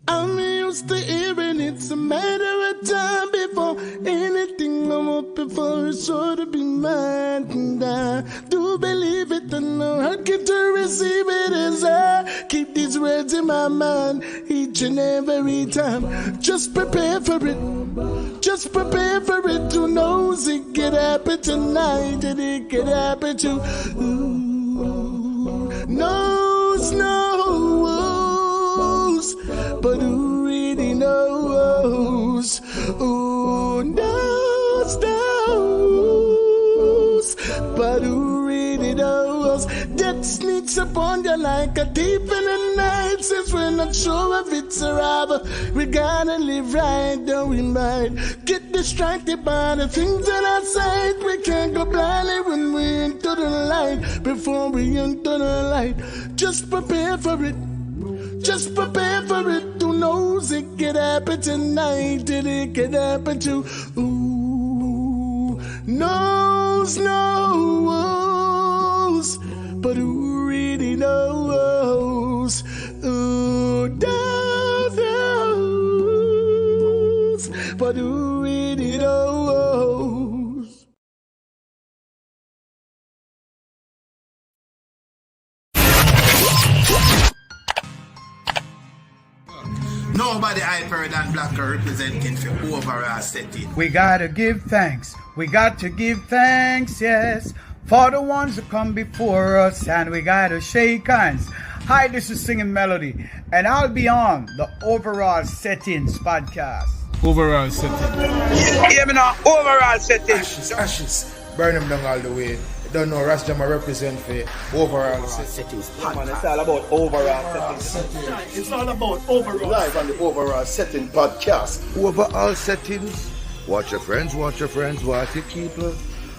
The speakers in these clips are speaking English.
I'm used to hearing it's a matter of time before anything I'm up before is sure to be mine. And I do believe it, and no heart can to receive it as I keep these words in my mind each and every time. Just prepare for it. Just prepare for it. Who knows it could happen tonight, and it could happen to knows. But who really knows? Who knows? But who really knows? Death sneaks upon you like a thief in the night. Since we're not sure if it's a robber, we gotta live right, don't we might get distracted by the things on our sight. We can't go blindly when we enter the light. Before we enter the light, just prepare for it. Just prepare for it. Who knows it could happen tonight, and it could happen to knows. But who really knows? Who knows? But who really knows? Nobody hyper than Blacker representing for overall setting. We gotta give thanks. We got to give thanks, yes, for the ones that come before us, and we gotta shake hands. Hi, this is Singing Melody, and I'll be on the Overall Settings podcast. Overall setting. Hear me now, Overall Settings. Ashes, burn them down all the way. Don't know, Rastama represent for overall settings. Man, it's all about overall settings. It's all about overall. Live on the Overall Setting podcast. Overall settings. Watch your friends, watch your friends, watch your keeper.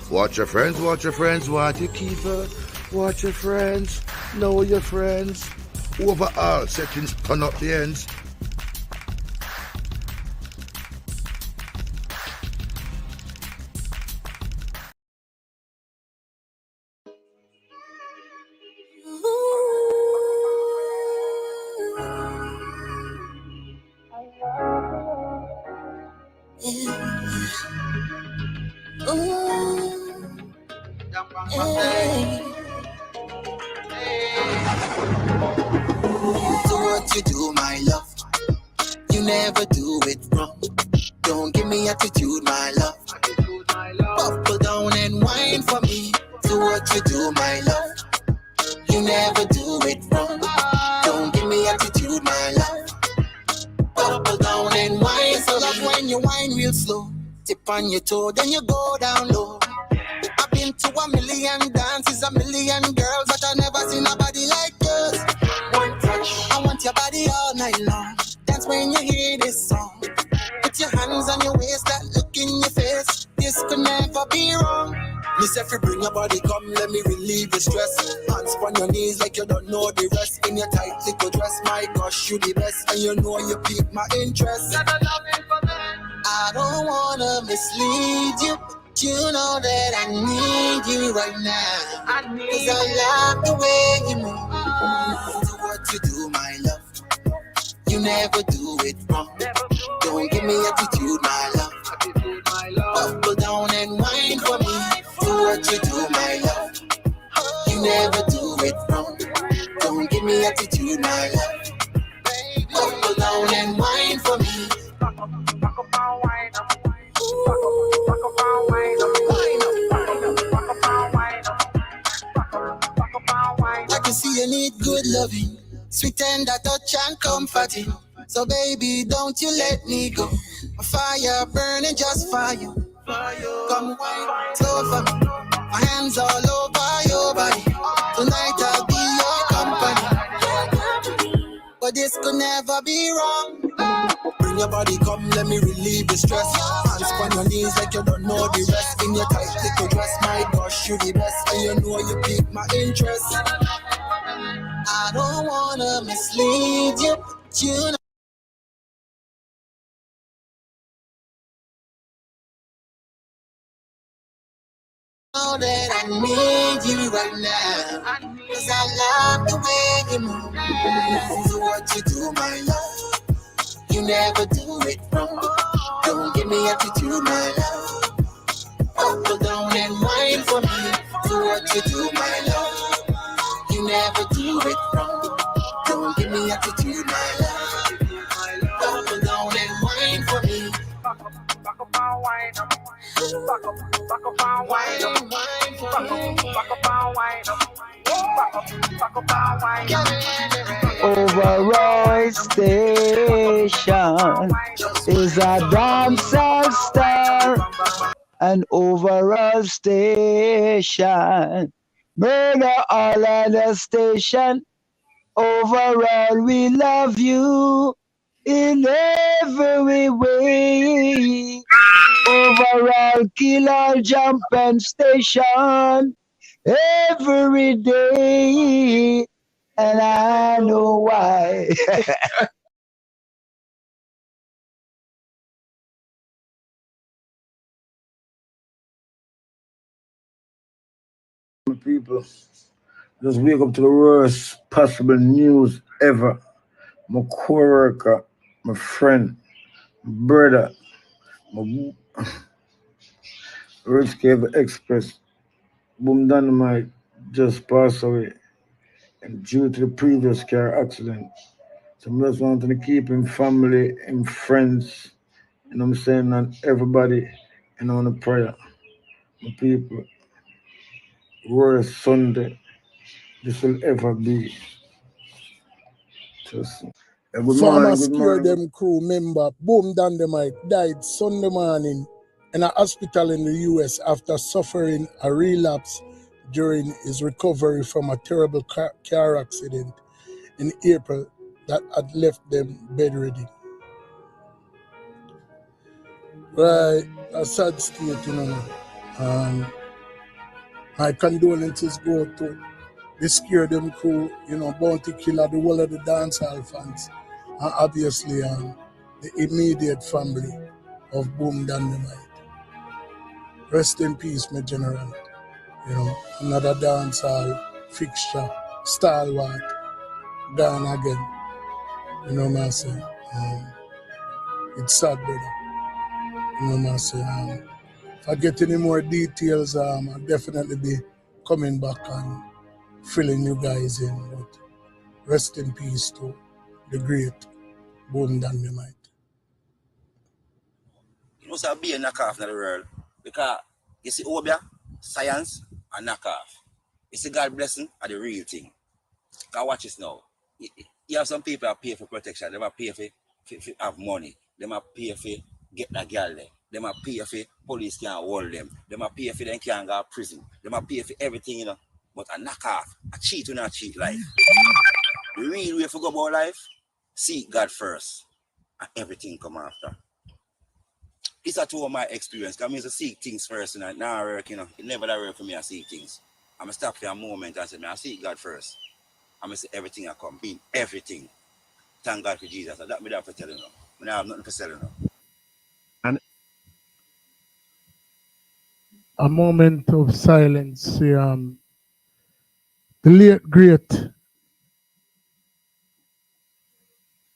Watch your friends, watch your friends, watch your keeper. Watch your friends, know your friends. Overall settings, turn up the ends. So what you do, my love? You never do it wrong. Don't give me attitude, my love. Buckle down and whine for me. So what you do, my love? You never do it wrong. Don't give me attitude, my love. Buckle down and whine. So that when you whine real slow, tip on your toe, then you go down low. I've been to 1 million dances, 1 million girls, but I never seen nobody like yours. One touch, I want your body all night long. Dance when you hear this song. Put your hands on your waist, that look in your face. This could never be wrong. Miss if you bring your body, come let me relieve the stress. Hands on your knees like you don't know the rest. In your tight little dress, my gosh, you the best. And you know you pique my interest. I don't wanna mislead you. You know that I need you right now. Cause I love the way you move. So what you do, my love? You never do it wrong. Don't give me attitude, my love. Buckle down and whine for me. Do what you do, my love. You never do it wrong. Don't give me attitude, my love. Buckle down and whine for me. I can see you need good loving, sweet tender touch and comforting. So baby, don't you let me go. My fire burning just for you. Come wine slow for me. My hands all over your body. Tonight I'll be your company. But this could never be wrong. Bring your body, come let me relieve the stress. Hands on your knees like you don't know the rest. In your tight little dress, my gosh, you the best. And you know you pique my interest. I don't wanna mislead you, but you know that I need you right now. Cause I love the way you move. So what you do, my love? You never do it wrong. Don't give me attitude, my love. Buckle down and whine for me. Do what you do, my love. You never do it wrong. Don't give me attitude, my love. Buckle down and whine for me. Back up and whine up. Back up and whine up. Back up and whine up. Back up and whine up. Overall station is a dancehall star. An overall station, murder all at the station. Overall, we love you in every way. Overall, killer jumping station every day, and I know why. People, just wake up to the worst possible news ever. My co-worker, my friend, my brother, my Rich Cable Express, Boom Dynamite just passed away, and due to the previous car accident. So I just wanted to keep him family and friends, you know what I'm saying, and everybody, you know, on the prayer. My people, worst Sunday this will ever be. Just good Former morning, good Scare morning. Them crew member Boom Dynamite died Sunday morning in a hospital in the US after suffering a relapse during his recovery from a terrible car accident in April that had left them bedridden. Right, a sad state, you know. My condolences go to the Scare Them crew, you know, Bounty Killer, the whole of the dancehall fans, and obviously the immediate family of Boom Dynamite. Rest in peace, my general. You know, another dancehall fixture, stalwart, gone again. You know what I'm saying? It's sad, brother. You know what I'm saying? If I get any more details, I'll definitely be coming back and filling you guys in. But rest in peace to the great Boom Dynamite. You must have be a knockoff in the world. Because you see Obia, science, and knockoff. You see God blessing are the real thing. Because watch this now. You have some people that pay for protection. They might pay for have money. They might pay for get that girl there. They might pay for police can't hold them. They might pay for them can't go to prison. They might pay for everything, you know. But a knockoff, a cheat will not cheat life. The real way for go about life, seek God first. And everything come after. It's a two of my experience. Because I used to seek things first, and now I work, you know. It never that work for me to seek things. I'm going to stop for a moment and say, I seek God first. I'm going to say everything I come, being everything. Thank God for Jesus. So that me that for telling you. I have nothing for selling you. And a moment of silence. The late great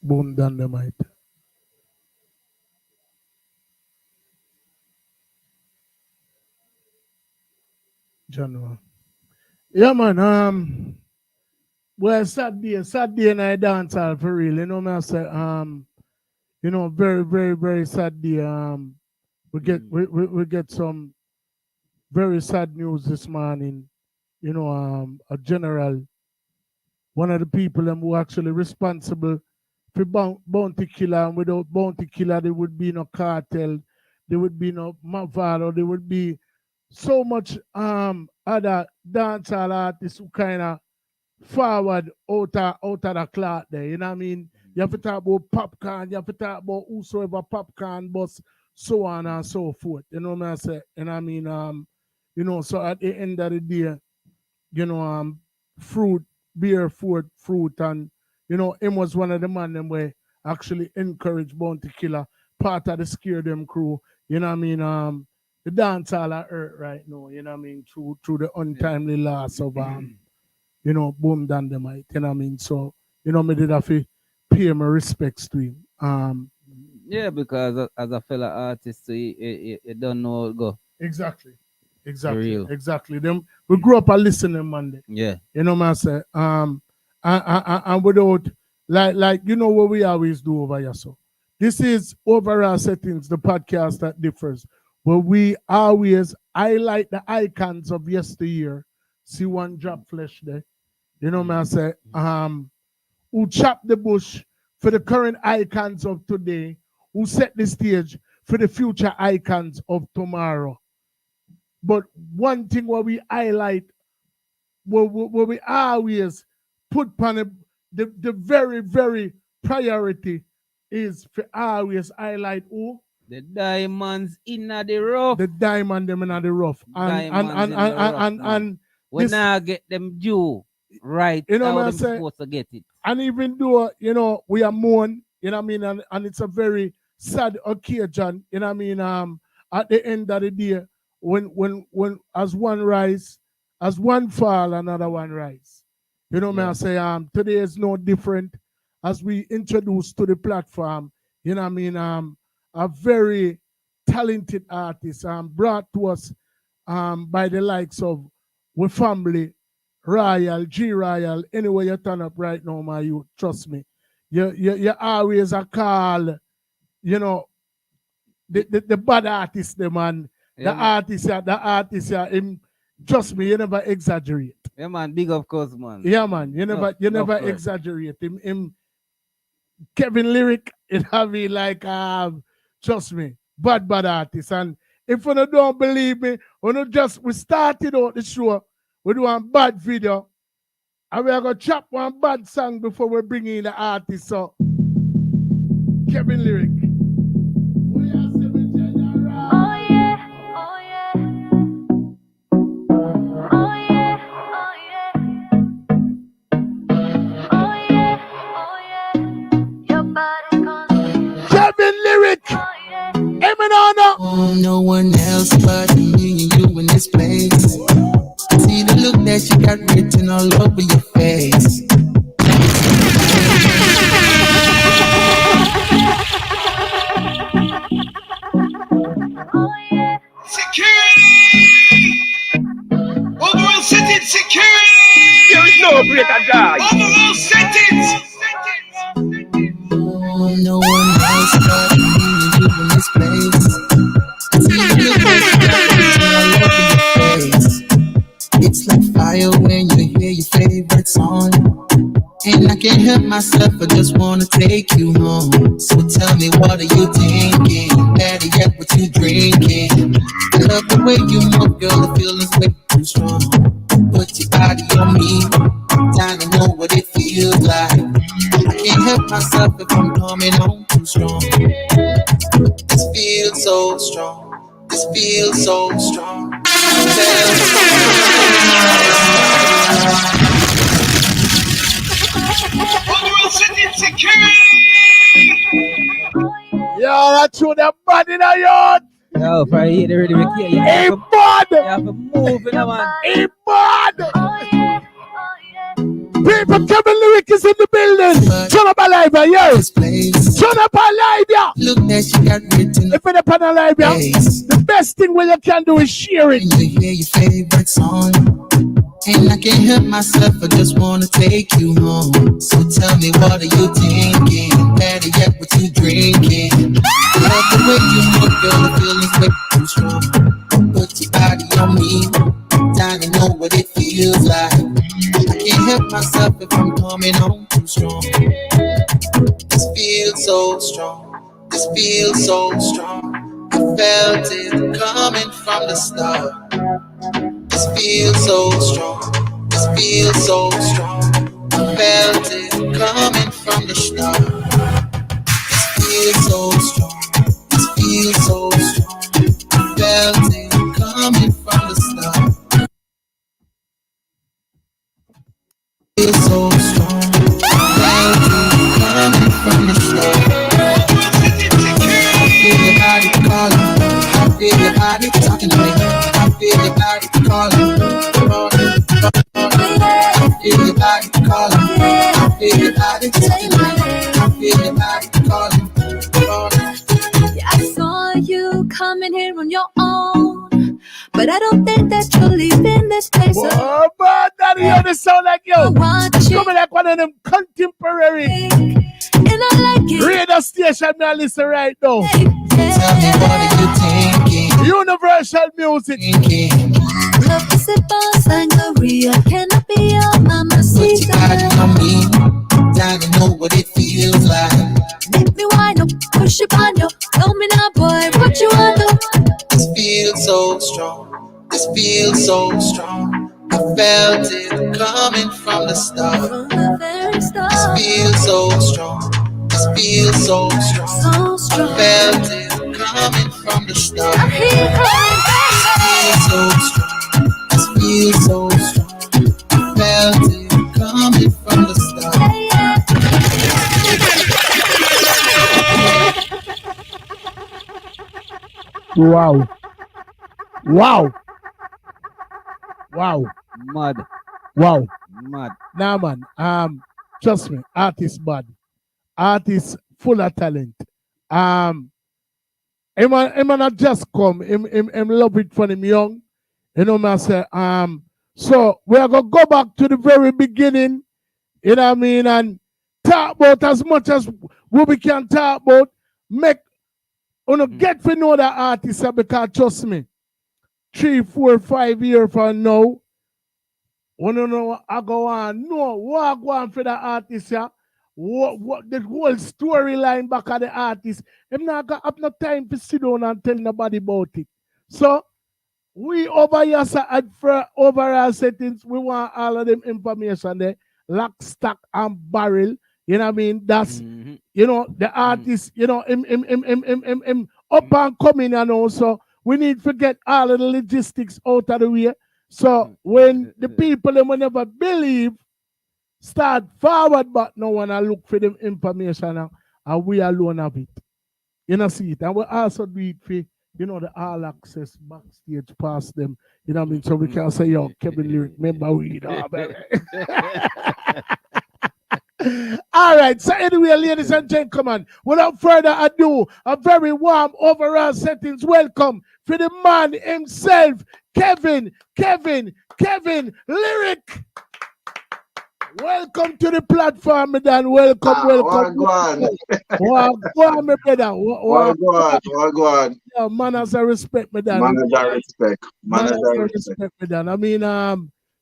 Boom Dynamite. General. Yeah, man. Well, sad day and I dance all for real. You know, I say, you know, very, very, very sad day. We get some very sad news this morning. You know, a general, one of the people who actually responsible for bounty killer, and without bounty killer, there would be no cartel, there would be no Mavado, there would be so much other dancehall artists who kind of forward out of the clock there. You know what I mean? You have to talk about popcorn, you have to talk about whosoever popcorn bus, so on and so forth. You know what I say? And I mean, you know, so at the end of the day, you know, fruit, beer, fruit, and you know, him was one of the men them where actually encouraged Bounty Killer, part of the Scare Them crew. You know what I mean? The dance all are hurt right now, you know what I mean, through the untimely loss of you know, Boom Dynamite, you know what I mean? So, you know, me did have to pay my respects to him. Yeah, because as a fellow artist, so you don't know how it go. Exactly. Real. Exactly. Them we grew up a listening Monday. Yeah. You know what I say? And without like you know what we always do over here. So this is Overall Settings, the podcast that differs, where we always highlight the icons of yesteryear. See one drop flesh there. You know what I say? Who chop the bush for the current icons of today, who set the stage for the future icons of tomorrow. But one thing where we highlight, where we always put on the very, very priority is for always highlight who? The diamonds in the rough. The diamond them in the rough. And we now get them due right. You know how what I'm them saying? supposed to get it. And even though, you know, we are mourn, you know what I mean, and it's a very sad occasion, you know what I mean, at the end of the day, when as one rise, as one fall, another one rise. You know what I say, today is no different as we introduce to the platform, you know what I mean, a very talented artist brought to us by the likes of we family, Royal, G Royal, anywhere you turn up right now, my youth, trust me. You always a call, you know, the bad artist, the man. The artist, him, trust me, you never exaggerate. Yeah, man, big of course, man. Yeah, man, you never exaggerate. Him Kevin Lyrick, it have be like, trust me, bad artist. And if you don't believe me, we started out the show, we do a bad video, and we are going to chop one bad song before we bring in the artist. So, Kevin Lyrick. Kevin Lyrick. No one else but me and you in this place. See the look that you got written all over your face. Security! Overall settings, security! There is no break and die. Overall settings! No one else but me and you in this place. See the look that you got written all over your face. It's like fire when you hear your favorite song. And I can't help myself, I just wanna take you home. So tell me, what are you thinking? Better yet, what you drinking? I love the way you move, girl, the feeling's way too strong. Put your body on me, time to know what it feels like. I can't help myself if I'm coming on too strong. This feels so strong, this feels so strong. Overall settings, security! Yo, that's what that body in a yard. Yo, for you to really make it. Hey, bud! You have to move in, man. Hey, bud! People, Kevin Lyrick is in the building. Turn up a live, yeah. Turn up a live, yeah. Look that you got written. If you're on a live, yeah, the best thing what you can do is share it. You hear your favorite song. And I can't help myself, I just wanna take you home. So tell me, what are you thinking? Better yet, what you drinking? Love the way you move, girl, the feeling's way too strong. Put your body on me, time to know what it feels like. I can't help myself if I'm coming on too strong. This feels so strong, this feels so strong. I felt it coming from the start. This feels so strong, this feels so strong. I felt it coming from the start. This feels so strong, this feels so strong. I felt it coming from the start. Feels so strong, I felt it coming from the start. I feel your body calling, I feel your body talking to me. I feel your body calling, I feel your body calling, I feel your body talking to me. I feel your body calling. but I don't think that you'll leave in this place. Oh, man, that hear the sound like you. It's coming like one of them contemporary radio station me listen right now. Tell me what are you thinking? Universal music. Love is a boss, sangria. Can I be your mama? See that? Time to know what it feels like. Make me wind up, push up on you. Tell me now, boy, what you want to? This feels so strong. This feels so strong. I felt it coming from the start. From the very start. This feels so strong. This feels so strong. So strong. I felt it coming from the start. I hear this feels so strong. This feels so strong. I felt it coming from the start. Wow. Wow. Wow. Mad. Wow. Mad. Nah, man. Trust me, artist bad. Artist full of talent. Him not just come. Him love it from him young. You know what I say? So we are gonna go back to the very beginning. You know what I mean? And talk about as much as we can talk about. Make get to know that artist because trust me, 3, 4, 5 years from now, we don't know what I go on. No, what I go on for the artist, yeah. What the whole storyline back of the artist. I'm not gonna have no time to sit down and tell nobody about it. So we over here for overall settings, we want all of them information there, lock, stock, and barrel. You know what I mean? That's you know the artist, you know, him up and coming and also we need to get all of the logistics out of the way. So when the people them will never believe, start forward back now and I look for them information and we alone have it. You know, see it. And we also do it for, you know, the all access backstage past them. You know what I mean? So we can say, yo, Kevin Lyrick, remember we know, baby. All right, so anyway, ladies and gentlemen, without further ado, a very warm overall settings welcome for the man himself, Kevin Lyrick. Welcome to the platform, Dan. Welcome. Wagwan. Wagwan, my brother. Wagwan. Yeah, manners and respect, my Dan. Manners and respect. Manners and respect, my Dan. I mean,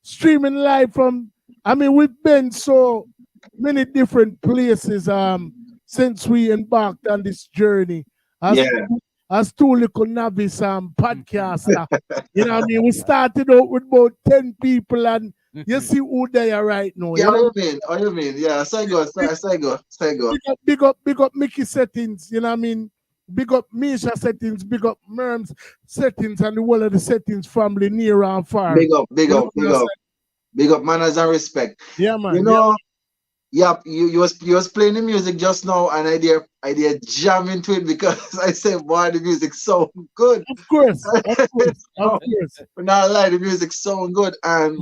streaming live from, I mean, we've been so many different places since we embarked on this journey. As two little novice podcaster. You know what I mean? We started out with about 10 people and you see who they are right now. Yeah, what you mean? Yeah, say go. Big up Mickey settings, you know what I mean? Big up Misha settings, big up Merms settings, and the whole of the settings family near and far. Big up. Big up manners and respect. Yeah, man. You know, you was playing the music just now, and I did jam into it because I said, boy, the music so good. Of course. Not lie, the music so good. And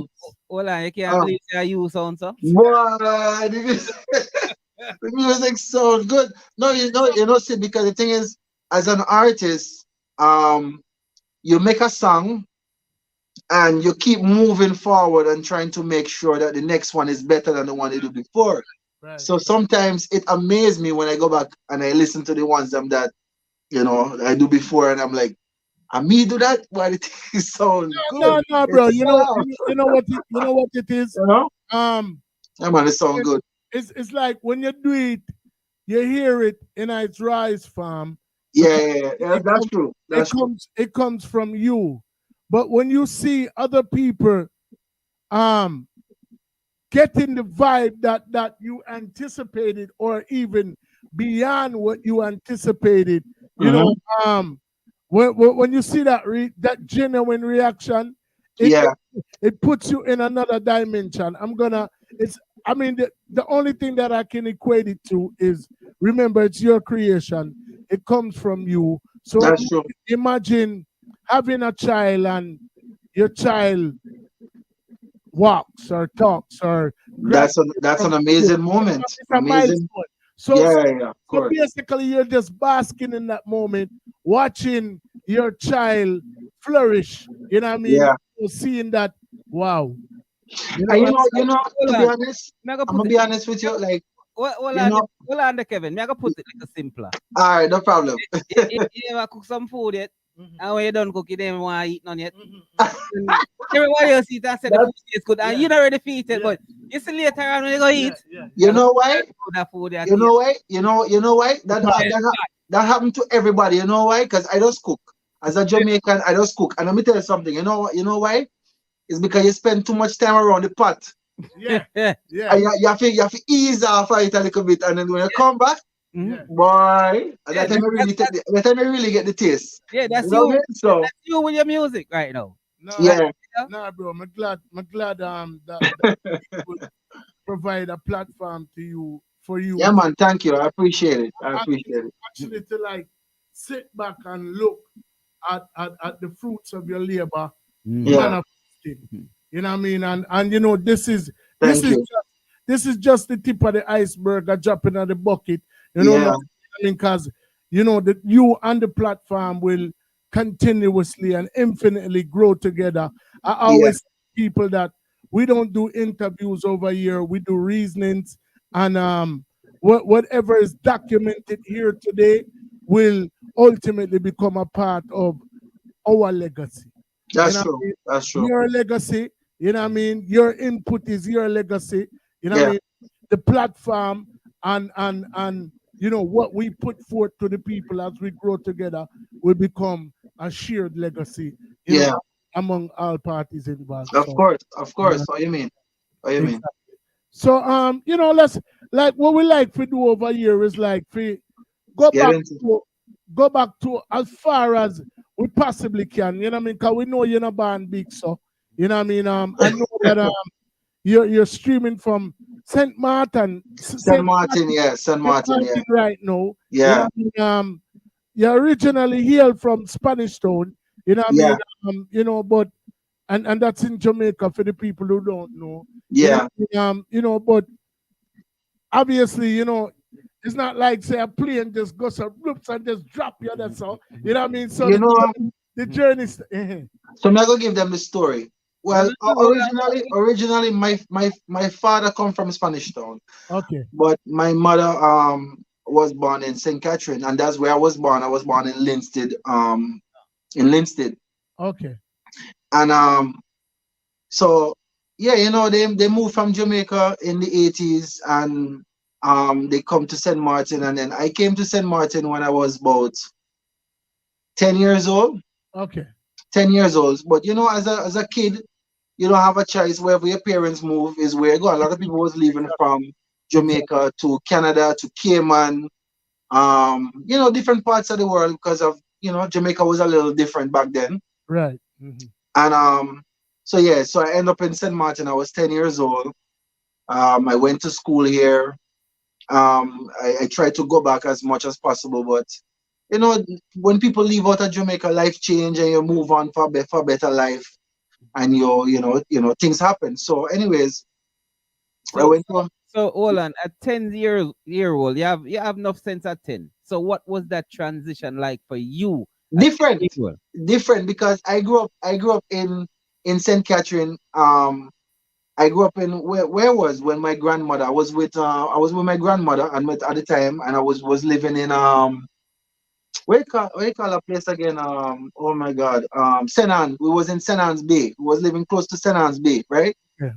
hold on, you can't believe you sound so. Boy, the music so good. No, you know, see, because the thing is, as an artist, you make a song and you keep moving forward and trying to make sure that the next one is better than the one you did before. Right. So sometimes it amazes me when I go back and I listen to the ones that, you know, I do before, and I'm like, I me do that? Why the thing sound good? No, bro. You know what it is? You know? Yeah, man, it sound good. It's like when you do it, you hear it in its rise form. Yeah, that's true. It comes from you. But when you see other people getting the vibe that you anticipated or even beyond what you anticipated, you know, when you see that genuine reaction, it puts you in another dimension. The only thing that I can equate it to is, remember, it's your creation. It comes from you. So that's true. Imagine having a child and your child walks or talks or that's an amazing moment. It's amazing. So basically you're just basking in that moment, watching your child flourish You know what I mean? Yeah. Seeing that, wow. And to be honest, I'm gonna be honest with you, like, Hold on, Kevin. Me I go put it like a simpler. All right, no problem. You ever cook some food yet? And when you done cook it, then want to eat none yet. Everybody else eat and say the food is good, and you not ready to eat it, but you see later on when you go eat. You know why? That food you know why? You know why? That happened to everybody. You know why? Because I just cook. As a Jamaican, I just cook. And let me tell you something. You know why? It's because you spend too much time around the pot. Yeah. And you have to ease off it a little bit, and then when you come back, boy, that time I really get the taste. Yeah, that's you. you. So that's you with your music right now. Nah, bro. I'm glad that people provide a platform to you for you. Yeah, man. Thank you. I appreciate it. Actually, to like sit back and look at the fruits of your labor manifesting. You know what I mean? And you know, this is just the tip of the iceberg, a drop in the bucket. You know what I mean? Because you know that you and the platform will continuously and infinitely grow together. I always tell people that we don't do interviews over here, we do reasonings, and whatever is documented here today will ultimately become a part of our legacy. That's true. That's true. Your legacy, you know what I mean? Your input is your legacy. You know what I mean? The platform and you know what we put forth to the people as we grow together will become a shared legacy. You know, among all parties involved. Of course. What you mean? So you know, let's like what we like to do over here is like go back to as far as we possibly can. You know what I mean? Because we know you're not born big, so you know what I mean. I know that you're streaming from St. Martin. St. Martin, yeah. Right now. Yeah. You know, you originally hailed from Spanish Town. You know what I mean? You know, but and that's in Jamaica for the people who don't know. Yeah. You know, but obviously, you know, it's not like say a plane just goes some loops and just drop you. That's all. You know what I mean? So you know, the journey. So I'm not gonna give them the story. Well, originally, my father come from Spanish Town. Okay. But my mother was born in St. Catherine, and that's where I was born. I was born in Linstead. Okay. And so yeah, you know, they moved from Jamaica in the 80s, and they come to St. Martin, and then I came to St. Martin when I was about 10 years old. Okay. 10 years old. But you know, as a kid, you don't have a choice. Wherever your parents move is where you go. A lot of people was leaving from Jamaica to Canada to Cayman, you know, different parts of the world because of, you know, Jamaica was a little different back then. Right. And so I ended up in St. Martin. I was 10 years old. I went to school here. I tried to go back as much as possible, but you know, when people leave out of Jamaica, life change and you move on for better life, and you know things happen. So anyways, I went to. So hold on, at 10 year old, you have enough sense at 10. So what was that transition like for you? Different because I grew up in St. Catherine. I grew up in where was when my grandmother I was with my grandmother and at the time, and I was living in where you call a place again? Oh my God, St. Anne's. We was in St. Anne's Bay. We was living close to St. Anne's Bay, right? Yeah.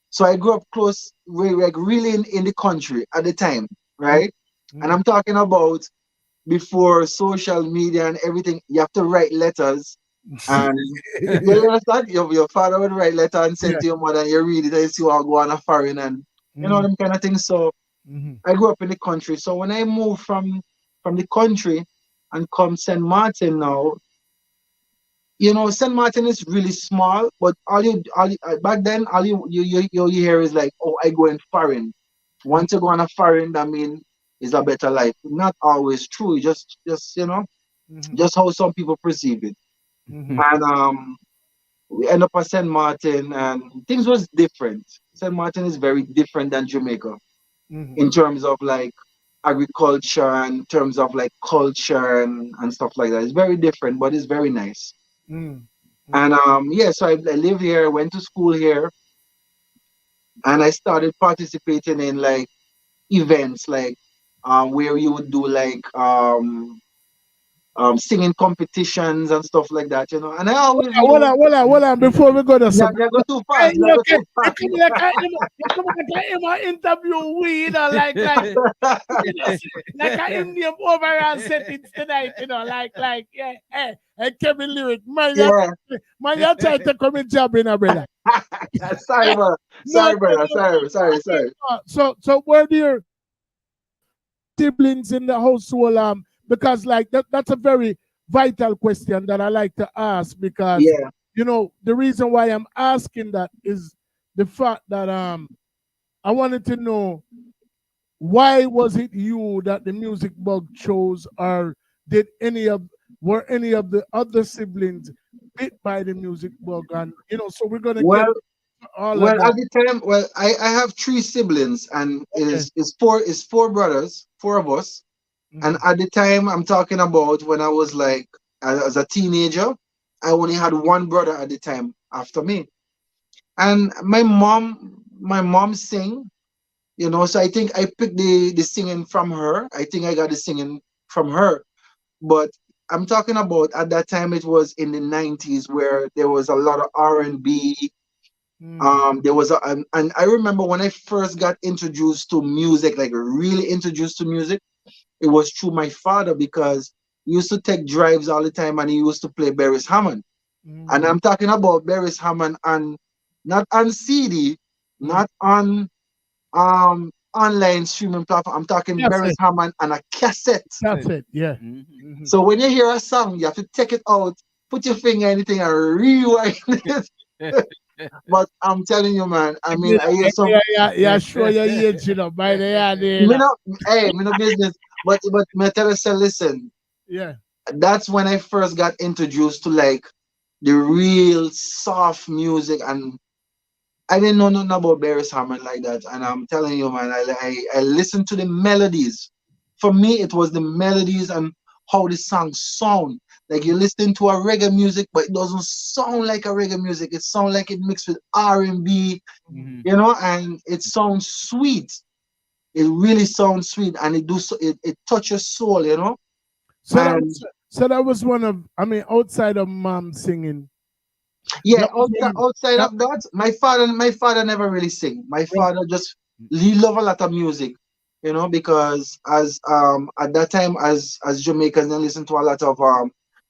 So I grew up close, like really in the country at the time, right? And I'm talking about before social media and everything. You have to write letters. And you understand? Your father would write letter and send to your mother, and you read it and you see what go on a foreign and you know them kind of things. So I grew up in the country. So when I moved from the country and come St. Martin now, you know, St. Martin is really small, but back then all you hear is like, oh, I go in foreign. Once you go on a foreign, that means it's a better life. Not always true. Just you know, just how some people perceive it. And we end up at St. Martin, and things was different. St. Martin is very different than Jamaica in terms of like agriculture, and in terms of like culture and stuff like that. It's very different, but it's very nice. And yeah, so I live here, went to school here, and I started participating in like events like where you would do like singing competitions and stuff like that, you know. And I always knew, Hold on. Before we go to yeah, some, they go too hey, fast, they look, go too you fast. come like you come like him a interview we, you know, like I him name overall settings tonight, you know, yeah, hey, Kevin Lyrick, Yeah. man, you try to come in job in a brother. Sorry, brother. No, Sorry, brother. Sorry. so where do your siblings in the household? Because like that's a very vital question that I like to ask because Yeah. you know the reason why I'm asking that is the fact that I wanted to know why was it you that the music bug chose, or did any of the other siblings bit by the music bug? And you know, so we're gonna get Well, all of well, that. at the time, well, I have three siblings, and Okay. is four brothers, four of us. And at the time, I'm talking about when I was like as a teenager, I only had one brother at the time after me. And my mom sing, you know, so I think I picked the singing from her. I think I got the singing from her. But I'm talking about at that time it was in the 90s where there was a lot of R&B. There was and I remember when I first got introduced to music, like really introduced to music, it was through my father because he used to take drives all the time and he used to play Beres Hammond. And I'm talking about Beres Hammond on not on CD, not on online streaming platform. I'm talking That's Beres it. Hammond on a cassette. That's it. Yeah. So when you hear a song, you have to take it out, put your finger in anything and rewind it. But I'm telling you, man, I mean, I hear some. Yeah, sure your age, you know, by the idea, you Me know. no, hey, me no business. But me tell you, say, listen, Yeah. that's when I first got introduced to like the real soft music, and I didn't know nothing about Barry Hammond like that. And I'm telling you, man, I listened to the melodies. For me, it was the melodies and how the songs sound. Like you listen to a reggae music, but it doesn't sound like a reggae music. It sounds like it mixed with R&B, you know, and it sounds sweet. It really sounds sweet, and it touches soul, you know. So And that was one of, I mean, outside of mom singing. yeah, That was one of outside that, of that, my father never really sing. My father just he love a lot of music, you know, because as at that time as Jamaicans they listen to a lot of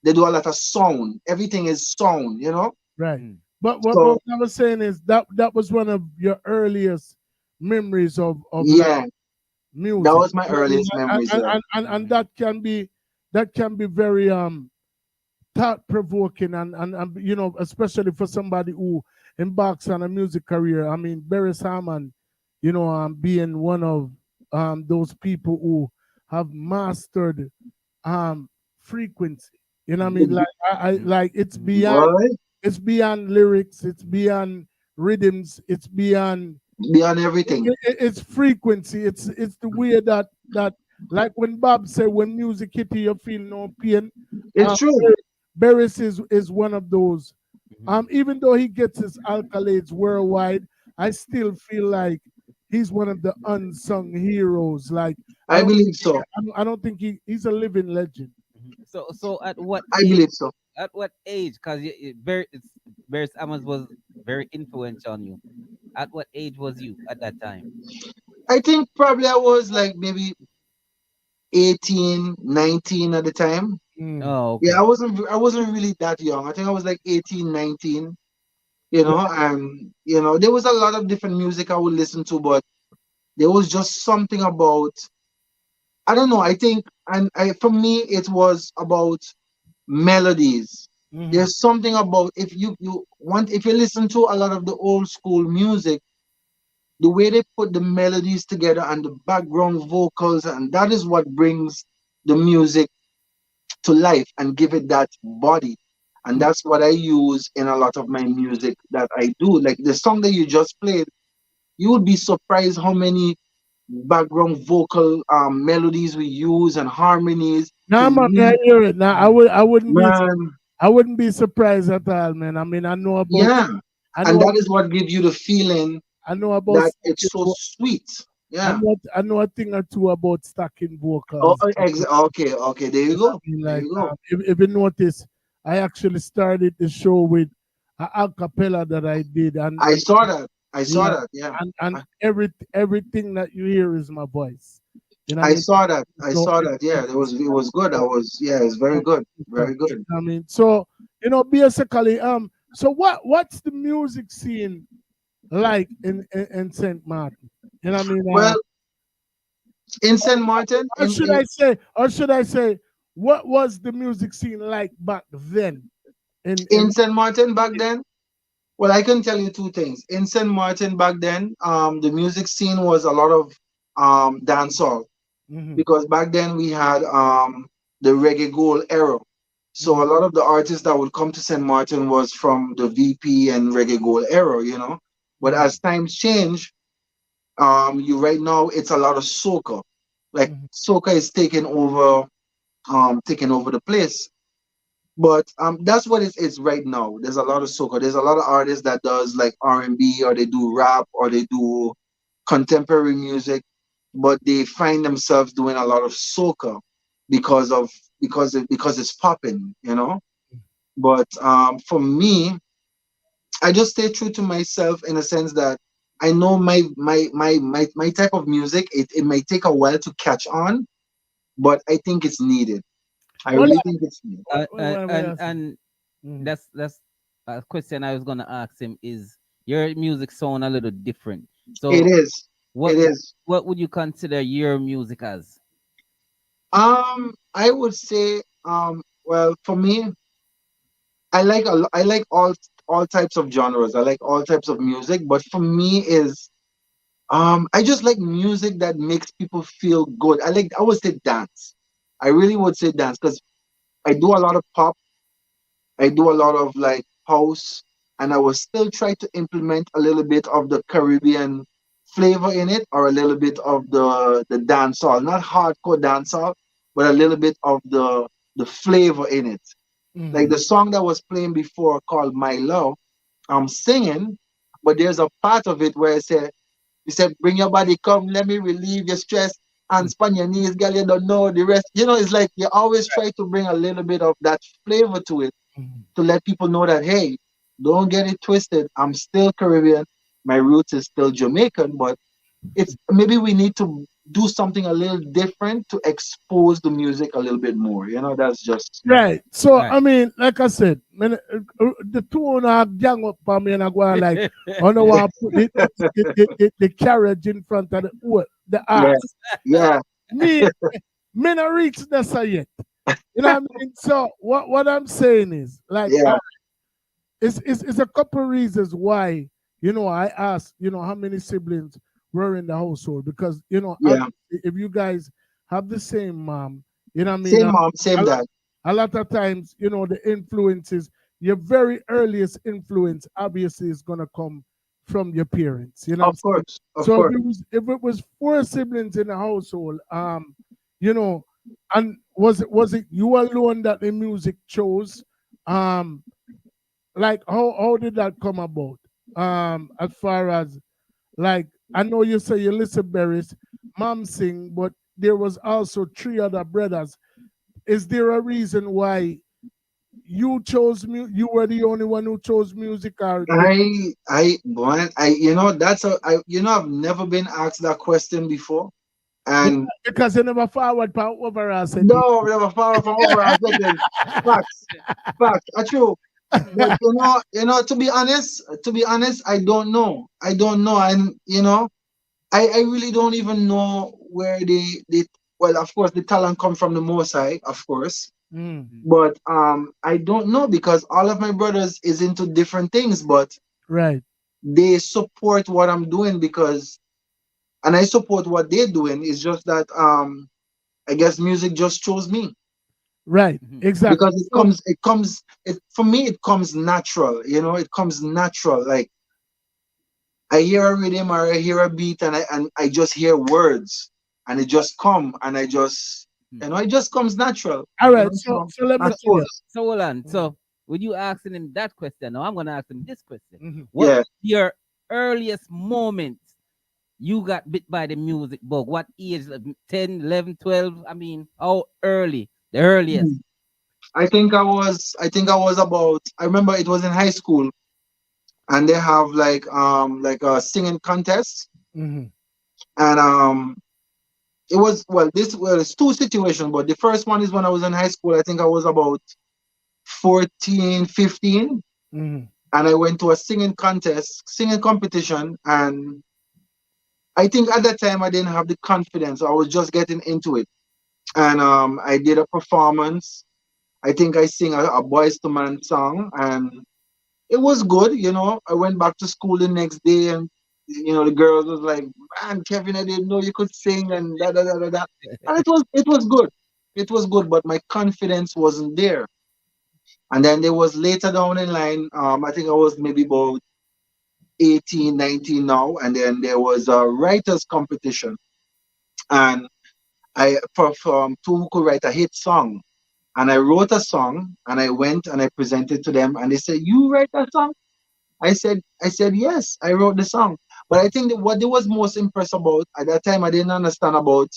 they do a lot of sound. Everything is sound, you know. right. But what So I was saying is that was one of your earliest memories of like yeah, that music. was my You know what I mean? earliest memories. Yeah, And that can be very thought provoking and you know, especially for somebody who embarks on a music career. I mean, Barry Salmon, you know, being one of those people who have mastered frequency. You know what I mean? Like I like boy, it's beyond lyrics, it's beyond rhythms, it's beyond beyond everything. it's frequency. It's the way that like when Bob said when music hit you, you feel no pain. It's true. Barris is one of those. Even though he gets his accolades worldwide, I still feel like he's one of the unsung heroes. Like I believe so. I don't think he's a living legend. So at what I age? believe so. At what age? Because Beres Amos was very influential on you. At what age was you at that time? I think probably I was like maybe 18, 19 at the time. Oh, Yeah, okay. I wasn't really that young. I think I was like 18, 19, you know, and you know, there was a lot of different music I would listen to, but there was just something about I don't know, I think for me it was about melodies. There's something about if you listen to a lot of the old school music, the way they put the melodies together and the background vocals, and that is what brings the music to life and give it that body. And that's what I use in a lot of my music that I do. Like the song that you just played, you would be surprised how many background vocal melodies we use and harmonies to Now, man, I really, hear it. Now, I wouldn't be man. I wouldn't be surprised at all, man. I mean, Yeah, I and know, that is what gives you the feeling I know about that it's stacking so sweet. Yeah. I know a thing or two about stacking Oh, vocals. okay, okay. There you go. There Like, you go. if you notice, I actually started the show with a cappella that I did, I and saw that. I saw yeah, that. Yeah. and everything that you hear is my voice. You know what I I mean? saw that. I So saw that. Yeah, it was good. I was yeah, it's very good. Very you good. know what I mean, so basically, so what's the music scene like in Saint Martin? You know what I mean? Well, in Saint Martin, Or should I say, what was the music scene like back then? In Saint Martin back then, well, I can tell you two things. In Saint Martin back then, the music scene was a lot of dancehall Mhm. because back then we had the reggae gold era. So a lot of the artists that would come to Saint Martin was from the VP and reggae gold era, you know. But as times change, you right now it's a lot of soca. Like soca is taking over the place. But that's what it is right now. There's a lot of soca. There's a lot of artists that does like R&B or they do rap or they do contemporary music, but they find themselves doing a lot of soca because of because it's popping, you know. But for me, I just stay true to myself in a sense that I know my type of music. It may take a while to catch on, but I think it's needed. I Well, really think it's needed. And that's a question I was gonna ask him is your music sound a little different. It So is. what It is. what would you consider your music as? I would say, well, for me, I like all types of genres. I like all types of music, but for me is, I just like music that makes people feel good. I would say dance. I really would say dance because I do a lot of pop. I do a lot of like house, and I will still try to implement a little bit of the Caribbean flavor in it, or a little bit of the dancehall, not hardcore dancehall, but a little bit of the flavor in it. Like the song that was playing before called "My Love," I'm singing, but there's a part of it where it said, "Bring your body, come, let me relieve your stress." And span your knees, girl, you don't know the rest. You know, it's like you always try to bring a little bit of that flavor to it to let people know that, hey, don't get it twisted. I'm still Caribbean. My roots is still Jamaican, but it's maybe we need to do something a little different to expose the music a little bit more. You know, that's just Right. So I mean, like I said, the two on a gang up on me and I go on like, I don't want to put the carriage in front of the yeah, ass. yeah. Me, me not reach that side yet. You know what I mean? So what I'm saying is like, Yeah. it's a couple reasons why I asked how many siblings were in the household, because Yeah. if you guys have the same mom, you know what I mean. Same mom, same dad. A lot of times, the influences, your very earliest influence obviously is gonna come from your parents. You know what Of I'm saying? course, of So course. if it was four siblings in the household, you know, and was it you alone that the music chose? Like how did that come about? As far as like, I know you say you listen berries, mom sing, but there was also three other brothers. Is there a reason why you chose you were the only one who chose music, or Boy, that's I've never been asked that question before. And because you never forward for overall setting? no, never far from overall second. Facts, facts, are true. But to be honest, I don't know, and I really don't even know where they. Well, of course, the talent come from the Most High, of course. But I don't know because all of my brothers is into different things, but Right. they support what I'm doing and I support what they're doing. It's just that I guess music just chose me Right. Exactly. because it for me it comes natural. It comes natural. Like I hear a rhythm or I hear a beat and I just hear words and it just come and it just comes natural. All right. So let me That's tell you. course. So hold on. So when you asking him that question, now I'm gonna ask him this question. Mhm. What Yeah. was your earliest moment you got bit by the music bug? What age? Like 10, 11, 12? I mean, how early? The earliest. I think I was about, I remember it was in high school, and they have like a singing contest. Mhm. And it was, it's two situations, but the first one is when I was in high school. I think I was about 14, 15, Mhm. and I went to a singing competition. And I think at that time I didn't have the confidence. I was just getting into it. And I did a performance. I think I sing a Boys to Man song, and it was good. I went back to school the next day, and the girls was like, "Man, Kevin, I didn't know you could sing," and da da da da da. And it was good. It was good, but my confidence wasn't there. And then there was later down in line, I think I was maybe about 18, 19 now, and then there was a writers competition, and I performed two who could write a hit song. And I wrote a song, and I went and I presented to them, and they said, "You write that song?" I said, "Yes, I wrote the song." But I think that what they was most impressed about at that time, I didn't understand about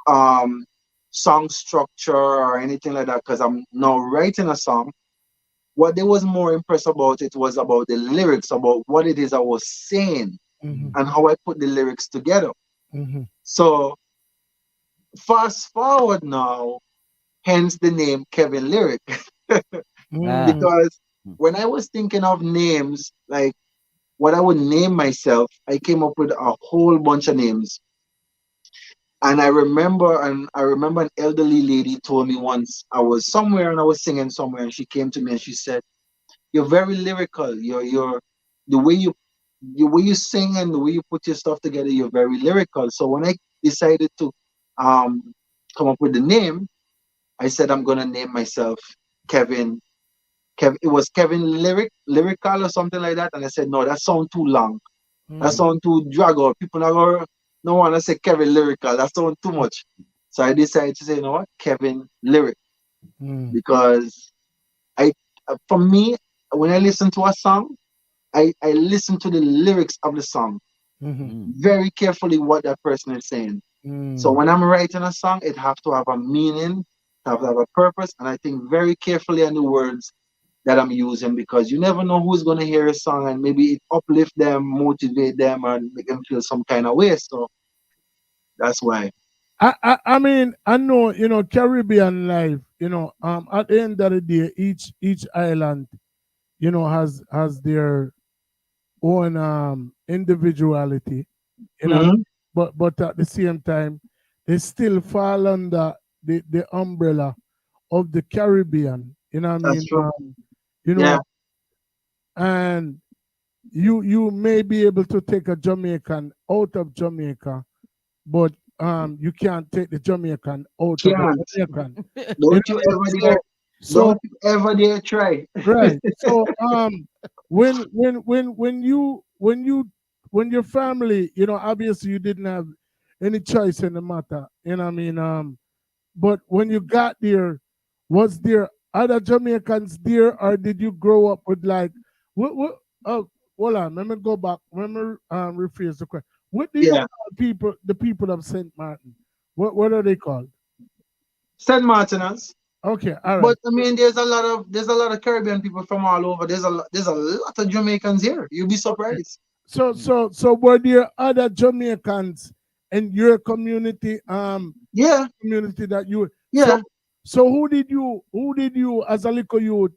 um song structure or anything like that, because I'm now writing a song. What they was more impressed about, it was about the lyrics, about what it is I was saying, Mhm. and how I put the lyrics together. Mhm. So fast forward now, hence the name Kevin Lyrick. Mm. Because when I was thinking of names, like what I would name myself, I came up with a whole bunch of names. And I remember an elderly lady told me once, I was somewhere and I was singing somewhere, and she came to me and she said, "You're very lyrical. You're the way you sing and the way you put your stuff together, you're very lyrical." So when I decided to um come up with the name, I said I'm gonna name myself Kevin. It was Kevin Lyrical or something like that. And I said, no, that sounds too long. That Mm. sounds too drag out. People not gonna no want to say Kevin Lyrical. That sounds too much. So I decided to say, you know what, Kevin Lyrick, Mm. because I, for me, when I listen to a song, I listen to the lyrics of the song Mhm. very carefully, what that person is saying. So Mm. when I'm writing a song, it have to have a meaning, have to have a purpose, and I think very carefully on the words that I'm using, because you never know who's gonna hear a song, and maybe it uplift them, motivate them, and make them feel some kind of way. So that's why. I mean, I know, Caribbean life, at the end of the day, each island, has their own individuality, you know, Mhm. but at the same time, they still fall under the umbrella of the Caribbean, That's true. you Yeah. know, and you may be able to take a Jamaican out of Jamaica, but you can't take the Jamaican out of the Can't. Jamaican. Don't you ever dare. So Don't you ever dare try. right. So when your family, obviously you didn't have any choice in the matter. But when you got there, was there other Jamaicans there, or did you grow up with like what oh hold on, let me go back. Let me rephrase the question. What do you Yeah. call the people of Saint Martin? What are they called? St. Martinez. Okay, all right. But I mean, there's a lot of Caribbean people from all over. There's a lot of Jamaicans here. You'll be surprised. So were there other Jamaicans in your community, Yeah. community that you Yeah. so who did you as a little youth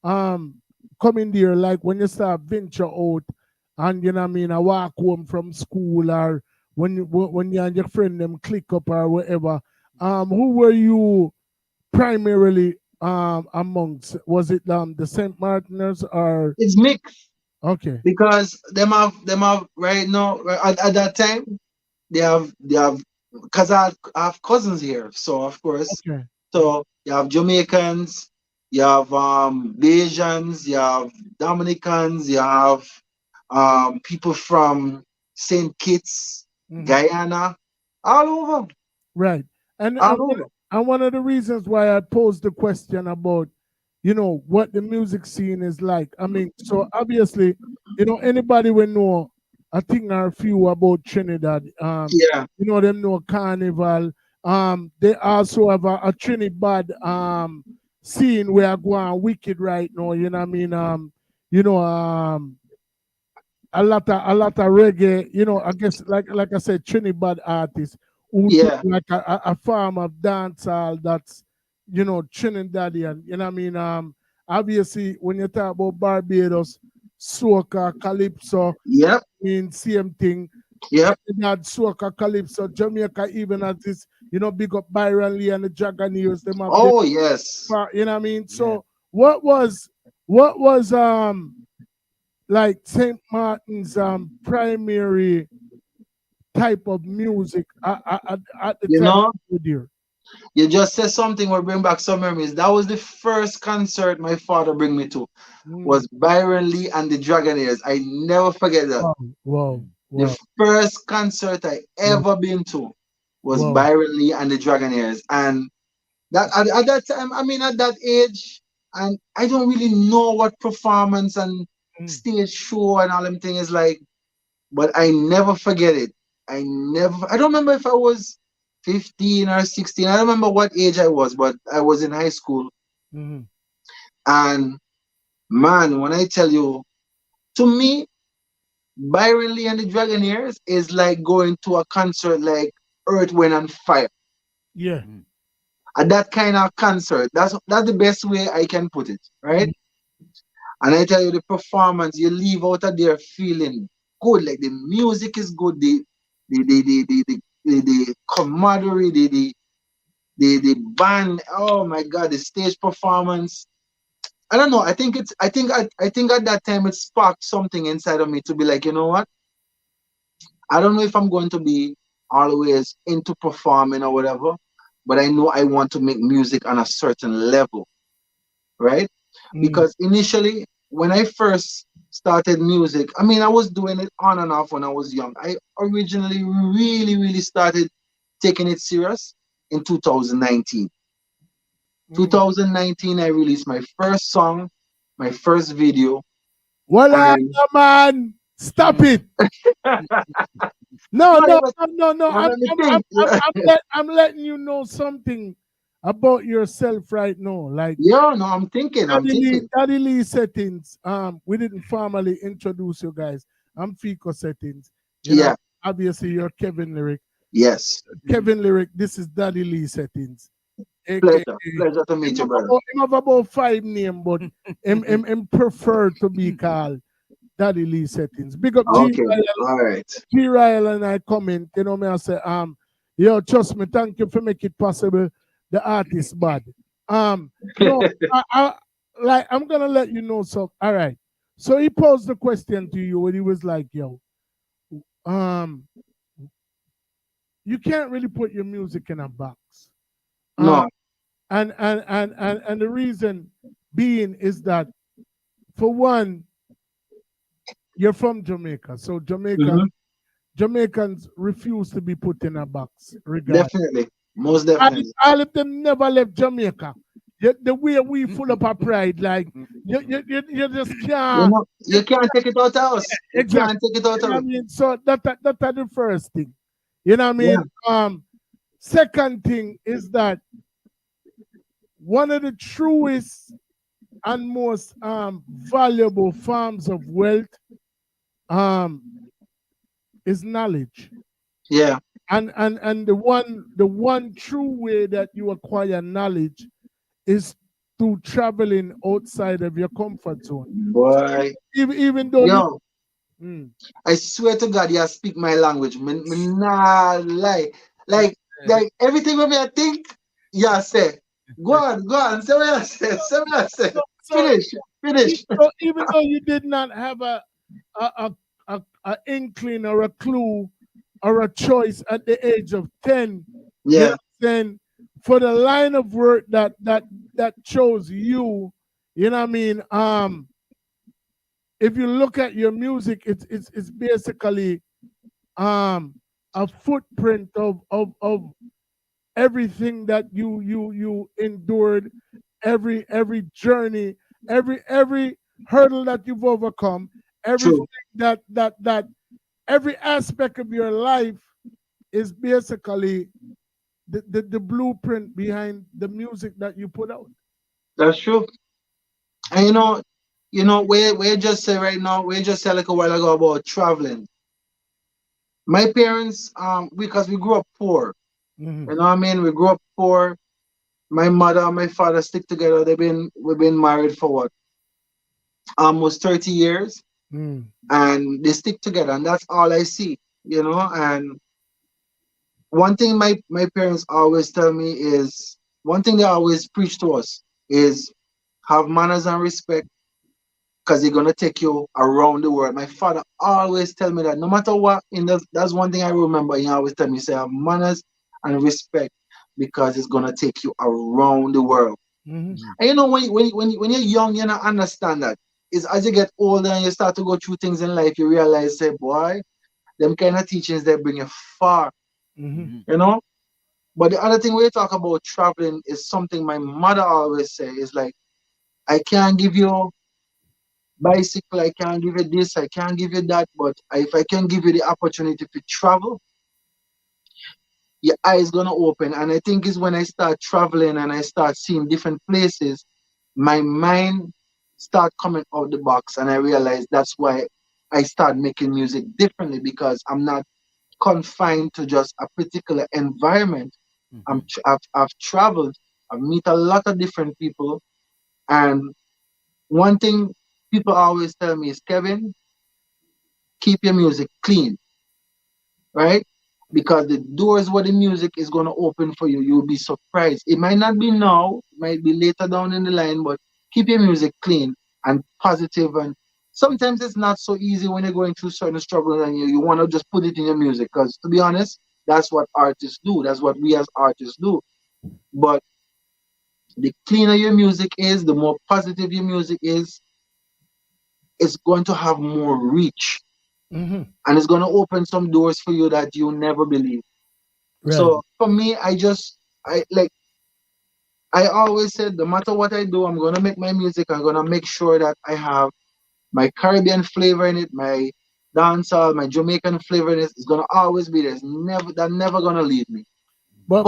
um come in there, like when you start venture out and I walk home from school, or when you and your friend them click up or whatever, who were you primarily amongst? Was it the Saint Martiners or It's mixed, okay. because them have right now, at that time, they have because I have cousins here, so of course, Okay. so you have Jamaicans, you have Bajans, you have Dominicans, you have people from Saint Kitts, Mhm. Guyana, all over, Right. And, and all over. and one of the reasons why I posed the question about you know, what the music scene is like. I mean, so obviously, you know, anybody will know a thing or a few about Trinidad. Yeah. You know, them know Carnival. They also have a Trinidad scene where I go on wicked right now, you know what I mean? You know, a lot of reggae, you know, I guess like I said, Trinidad artists who do Yeah. like a form of dancehall that's, you know, Trinidadian, you know what I mean? Obviously when you talk about Barbados, soca, calypso, Yep. I mean same thing. Yep. Trinidad, soca, calypso, Jamaica even has this, you know, big up Byron Lee and the Dragoneers, them have this, Oh yes. you know what I mean? So what was like St. Martin's primary type of music at the You time know, you were there? you just said something will bring back some memories. That was the first concert my father bring me to. Was Byron Lee and the Dragonaires. I never forget that. Wow, The first concert I ever been to was wow. Byron Lee and the Dragonaires. And that at that time, I mean at that age, and I don't really know what performance and stage show and all them things is like, but I never forget it. I don't remember if I was 15 or 16. I don't remember what age I was, but I was in high school. Mhm. And man, when I tell you, to me, Byron Lee and the Dragonaires is like going to a concert like Earth, Wind and Fire. Yeah. At that kind of concert. That's the best way I can put it, right? And I tell you, the performance, you leave out of there feeling good. Like the music is good, the camaraderie, the band. Oh my God, the stage performance. I don't know. I think at that time it sparked something inside of me to be like, you know what? I don't know if I'm going to be always into performing or whatever, but I know I want to make music on a certain level, right? Because initially, when I first started music, I mean, I was doing it on and off when I was young. I originally really, really started taking it serious in 2019. 2019, I released my first song, my first video. Voila, And man! Stop it! No, no, no, it was, no, no, no. let me think. I'm letting you know something about yourself right now. Like, Yeah, no, I'm thinking. Daddy Lee settings. We didn't formally introduce you guys. I'm Fico settings. You know, Yeah. obviously you're Kevin Lyrick. Yes. Kevin Lyrick. This is Daddy Lee settings. Pleasure to meet you, brother. Him have about 5 names, but him prefer to be called Daddy Lee settings. Big up G Okay, all right. G Ryle and I comment, you know me, I say, yo, trust me, thank you for make it possible. The artist bad. No, I'm gonna let you know. So, all right. So he posed the question to you, and he was like, yo, you can't really put your music in a box. No. And the reason being is that, for one, you're from Jamaica, so Jamaicans refuse to be put in a box. Definitely, most definitely. All of them never left Jamaica. The way we full up our pride, like you just can't. You can't take it out of us. You Exactly. can't take it out You know of what I us. mean? So that's the first thing. You know what I mean? Second thing is that one of the truest and most valuable forms of wealth is knowledge. Yeah. And the one true way that you acquire knowledge is through traveling outside of your comfort zone. Boy. Even though Yo, I swear to God, you speak my language. Me nah lie. Like everything with me, I think, yeah, say. Go on, say what I say. Say what I say. Finish. Even though you did not have a inkling or a clue or a choice at the age of 10, yeah, then for the line of work that chose you, you know what I mean? If you look at your music, it's basically a footprint of everything that you endured, every journey, every hurdle that you've overcome, everything that every aspect of your life is basically the blueprint behind the music that you put out. That's true. And we just say right now, we just said like a while ago about traveling. My parents, because we grew up poor, Mhm. you know what I mean? We grew up poor. My mother and my father stick together. We've been married for what? Almost 30 years. Mm. And they stick together, and that's all I see, And one thing my parents always tell me is one thing they always preach to us is have manners and respect because they're gonna take you around the world. My father always tell me that no matter what, that's one thing I remember. He always tell me, say have manners and respect because it's gonna take you around the world. Mhm. And when you're young, you don't understand that. It's as you get older and you start to go through things in life, you realize, say, boy, them kind of teachings they bring you far, Mhm. But the other thing we talk about traveling is something my mother always say is like, I can't give you bicycle, I can't give you this, I can't give you that, but if I can give you the opportunity to travel, your eyes gonna open. And I think it's when I start traveling and I start seeing different places, my mind start coming out the box, and I realize that's why I start making music differently because I'm not confined to just a particular environment. I've traveled, I've met a lot of different people, and one thing people always tell me is, Kevin, keep your music clean, right? Because the doors where the music is going to open for you, you'll be surprised. It might not be now, it might be later down in the line, but keep your music clean and positive. And sometimes it's not so easy when you're going through certain struggles and you want to just put it in your music. Because to be honest, that's what artists do. That's what we as artists do. But the cleaner your music is, the more positive your music is, it's going to have more reach. Mhm. And it's going to open some doors for you that you never believe. Right. So for me, I always said, no matter what I do, I'm gonna make my music. I'm gonna make sure that I have my Caribbean flavor in it, my dancehall, my Jamaican flavor in it. It's gonna always be there. Never gonna leave me. But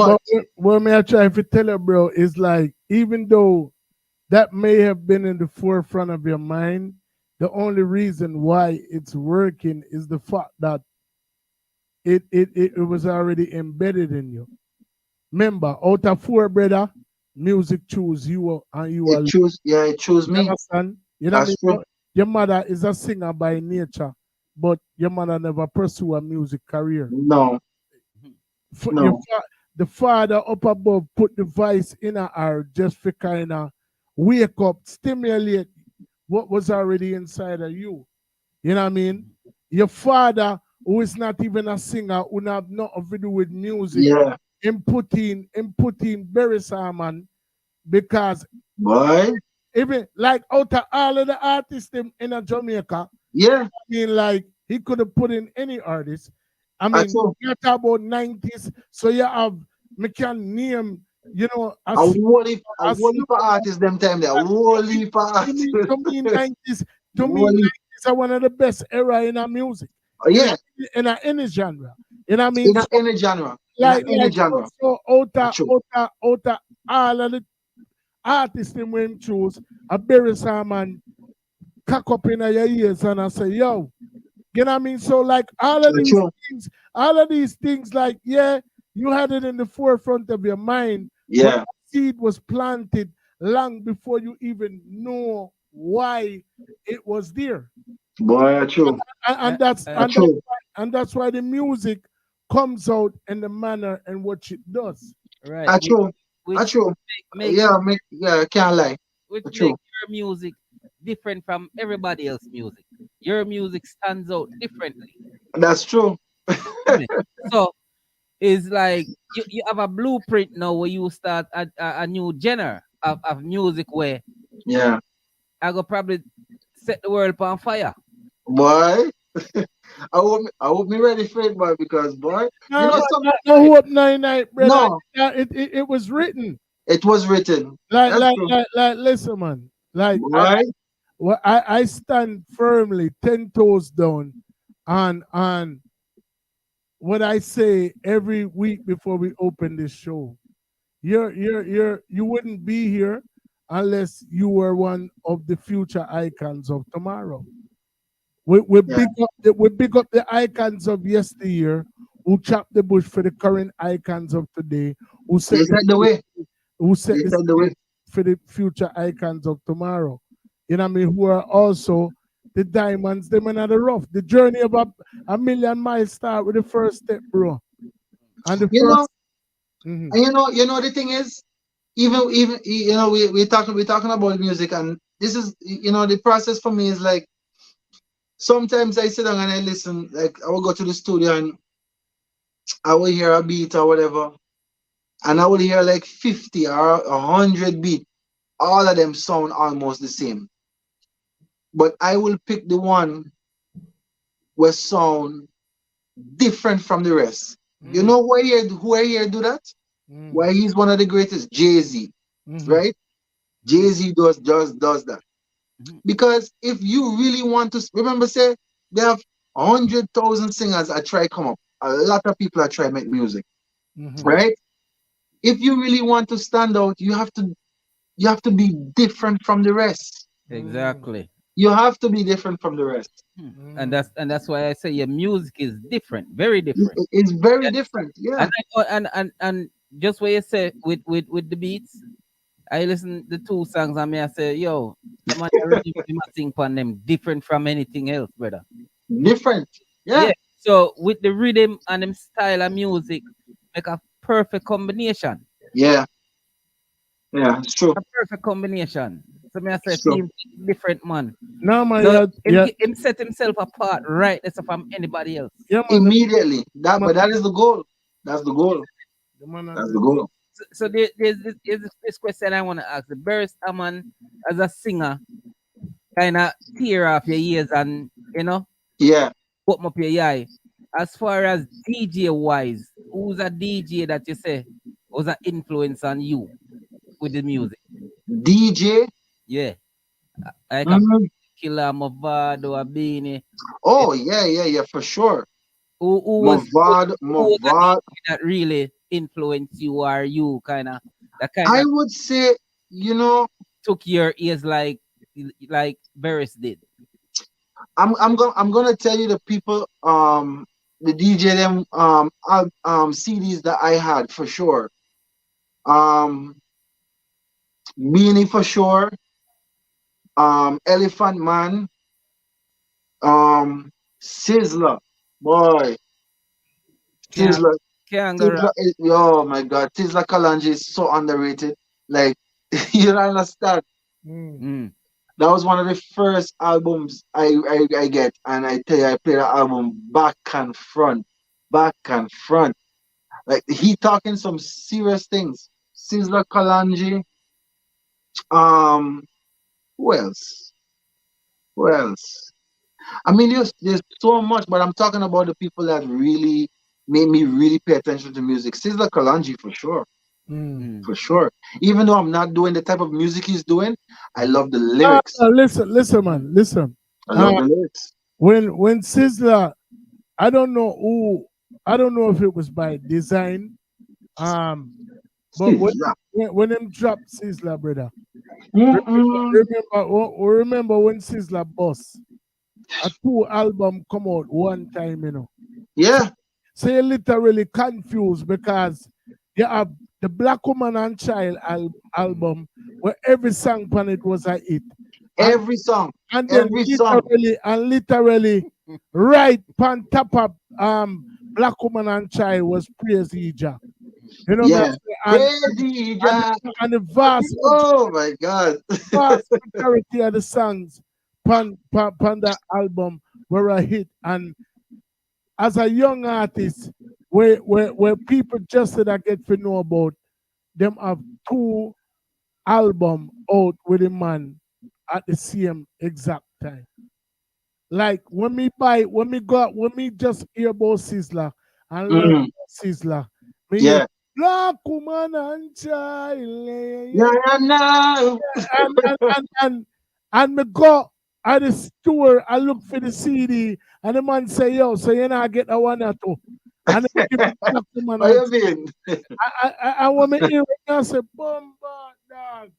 what may I try to tell you, bro, is like even though that may have been in the forefront of your mind, the only reason why it's working is the fact that it was already embedded in you. Remember, out of four brother, music choose you and you are. It choose You me. understand? You know what I That's mean? true. Your mother is a singer by nature, but your mother never pursue a music career. No. No. The father up above put the voice in her just for kind of wake up, stimulate what was already inside of you. You know what I mean? Your father, who is not even a singer, who have nothing to do with music, Yeah. inputting Barry Salmon because Boy. even like out of all of the artists in a Jamaica, yeah, I mean, like he could have put in any artist. I mean, That's true. you talk about 90s, so you have me can name, you know, A whole heap of artists them time there. A whole heap of artists. to me 90s, Whole heap. are one of the best era in our music. Yeah. In any genre. You know what I mean? In any genre. Like, In any genre. so out of all of the artists in when choose a Barry Salmon cock up in your ears and I say, yo, you know what I mean? So like all of these things, like, yeah, you had it in the forefront of your mind. Yeah. But the seed was planted long before you even know why it was there. Boy, true. And that's why the music comes out in the manner and what it does. Right. True. True. I can't lie. Which True. make your music different from everybody else's music. Your music stands out differently. That's true. So it's like you have a blueprint now where you start a new genre of music where I go probably set the world on fire. Boy. I hope me ready for it, boy, because boy, no hope night, brother. No. It was written. It was written. Like, That's like, true. like, like, listen, man. Like, Right? I stand firmly 10 toes down on what I say every week before we open this show. You wouldn't be here unless you were one of the future icons of tomorrow. We big up the icons of yesteryear who chopped the bush for the current icons of today, who set They said the way. who set They the said the way. stage for the future icons of tomorrow. You know what I mean? Who are also the diamonds, them in the rough. The journey of a million miles start with the first step, bro. And the You first know, and you know the thing is, even we talking about music, and this is the process for me is like sometimes I sit down and I listen, like I will go to the studio and I will hear a beat or whatever, and I will hear like 50 or 100 beat. All of them sound almost the same. But I will pick the one where sound different from the rest. You know who I hear do that? Why he's one of the greatest, Jay-Z, right? Jay-Z does that. Because if you really want to remember, say they have 100,000 singers that try come up. A lot of people that try make music, right? If you really want to stand out, you have to be different from the rest. Exactly. You have to be different from the rest. And that's why I say your music is different, very different. It's very different, yeah. And just what you say with the beats, I listen the two songs and I say, yo, the man really sing on them different from anything else, brother. Different, yeah. So with the rhythm and them style of music, make a perfect combination. Yeah, it's true. A perfect combination. So me I say, It's true. team different man. No man, So him set himself apart right that's from anybody else. Yeah, man, Immediately. But that is the goal. That's the goal. That's the goal. So there's this question I want to ask. The Barris Hammond as a singer kind of tear off your ears and Yeah. open up your eye. As far as DJ wise, who's a DJ that you say was an influence on you with the music? DJ? Yeah. Like Killer, Movado, Abini. Oh, yeah, for sure. Who was Movado. that really influenced you, or you kind of I would say, took your ears like Barris did? I'm gonna tell you the people, the DJ them CDs that I had for sure. Beanie for sure. Elephant Man. Sizzler, boy. Sizzler. Oh my God, Sizzler Kalanji is so underrated. Like you don't understand. That was one of the first albums I get, and I tell you, I play that album back and front. Like he talking some serious things. Sizzler Kalanji. Who else? I mean, there's so much, but I'm talking about the people that really made me really pay attention to music. Sizzler Kalanji for sure. For sure. Even though I'm not doing the type of music he's doing, I love the lyrics. Listen, man, listen. I love the lyrics. When Sizzler, I don't know if it was by design, but when them dropped Sizzler, brother, remember when Sizzler boss a 2 album come out one time, Yeah. So you're literally confused because you have the Black Woman and Child album where every song on it was a hit. Every song. And then literally right on top of Black Woman and Child was Praise Ija. You know Yeah. And the vast oh my God. vast majority of the songs on that album were a hit. And as a young artist, where people just that get to know about them have 2 albums out with a man at the same exact time. Like when me just hear about Sizzler and learn about Sizzler, Black woman and child. Yeah, no. And me go at the store, I look for the CD, and the man say, yo, so you know I get a one or two. And then give me Black woman What and you mean? I want me hear it, I say, bomba, dog.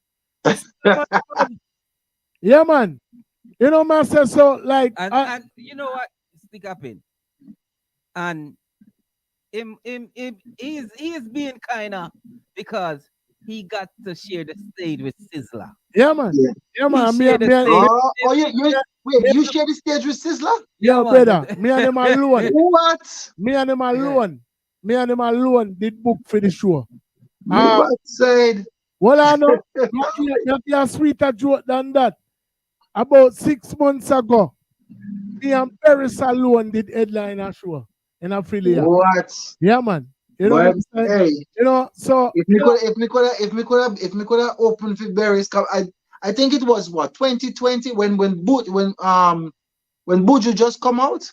It's, man, yeah, man. You know, man says so like and you know what? Stick up in. And he's being kinda because he got to share the stage with Sizzler. yeah, man. Yeah. Yeah, man. He shared the stage. You share the stage with Sizzler? Yeah, man. brother. Me and him alone. What? Me and him alone. Me and him alone did book for the show. What side? Well, I know you can sweeter joke than that. About 6 months ago, me and Paris alone did headline a show in Australia. What? Yeah, man. You know Well, what I'm saying? hey, you know, so if me could have opened for Berries, I think it was what 2020 when Buju just come out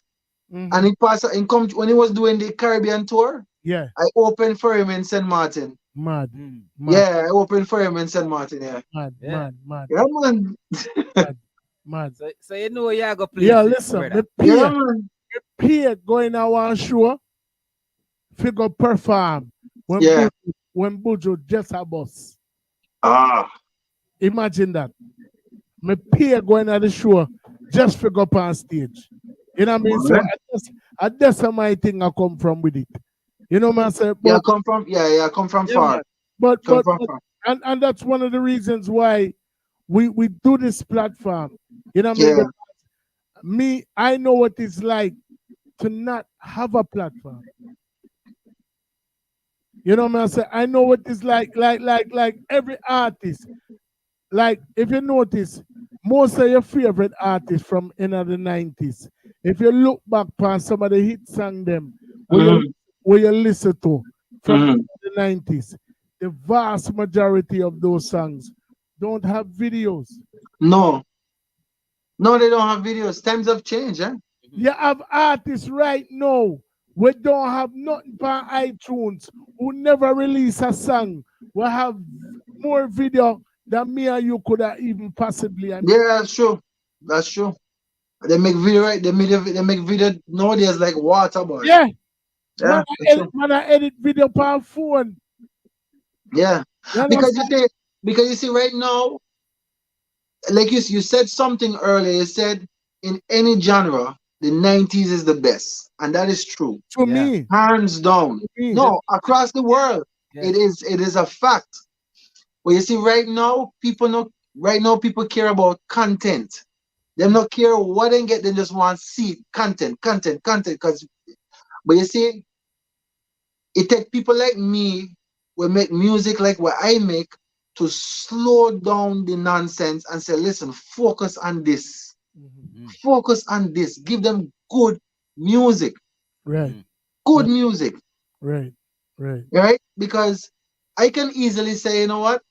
and he passed and come when he was doing the Caribbean tour. Yeah. I opened for him in St. Martin. Mad. Yeah, I opened for him in St. Martin. Yeah. Mad. Yeah, man. Mad. So you know you go play. Yeah, listen. brother. Me pay going to one show. Figure perform when Buju just a boss. Imagine that. Me pay going to the show just figure up on stage. You know what I mean? So that's my thing I come from with it. You know what I'm saying? Yeah, I come from far. Man. But and that's one of the reasons why we do this platform. You know what I mean? Me, I know what it's like to not have a platform. You know what I'm saying? I know what it's like every artist. Like, if you notice, most of your favorite artists from in the 90s, if you look back on some of the hit song them, where you listen to from the 90s, the vast majority of those songs don't have videos. No, they don't have videos. Times have changed, eh? You have artists right now we don't have nothing on iTunes who never release a song. We have more video than me and you could have even possibly. Yeah, that's true. That's true. They make video, right? They make video nowadays like water, boy. Yeah. Man, I edit video on phone. Yeah. Because you see right now, like you said something earlier, you said in any genre, the 90s is the best. And that is true. For me. Hands down. No, across the world. It is a fact. But you see, right now, people care about content. They don't care what they get, they just want to see content. But you see, it takes people like me who make music like what I make to slow down the nonsense and say, listen, focus on this. Focus on this. Give them good music. Right. Good music. Right. Right? Because I can easily say, you know what?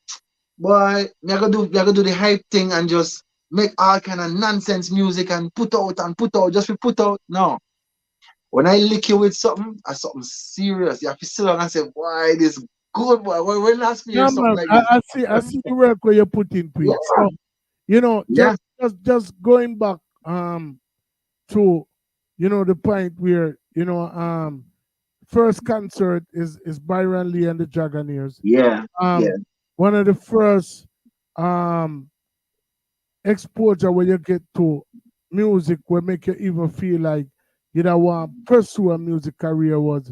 Boy, we are gonna do the hype thing and just make all kind of nonsense music and put out just to put out. No. When I lick you with something serious, you have to sit down and say, boy, this good, boy. When last me hear something like this? I see the work where you put into it. So, you know, just going back to, you know, the point where, you know, first concert is Byron Lee and the Dragonaires. Yeah. One of the first exposure where you get to music will make you even feel like you don't want to pursue a music career was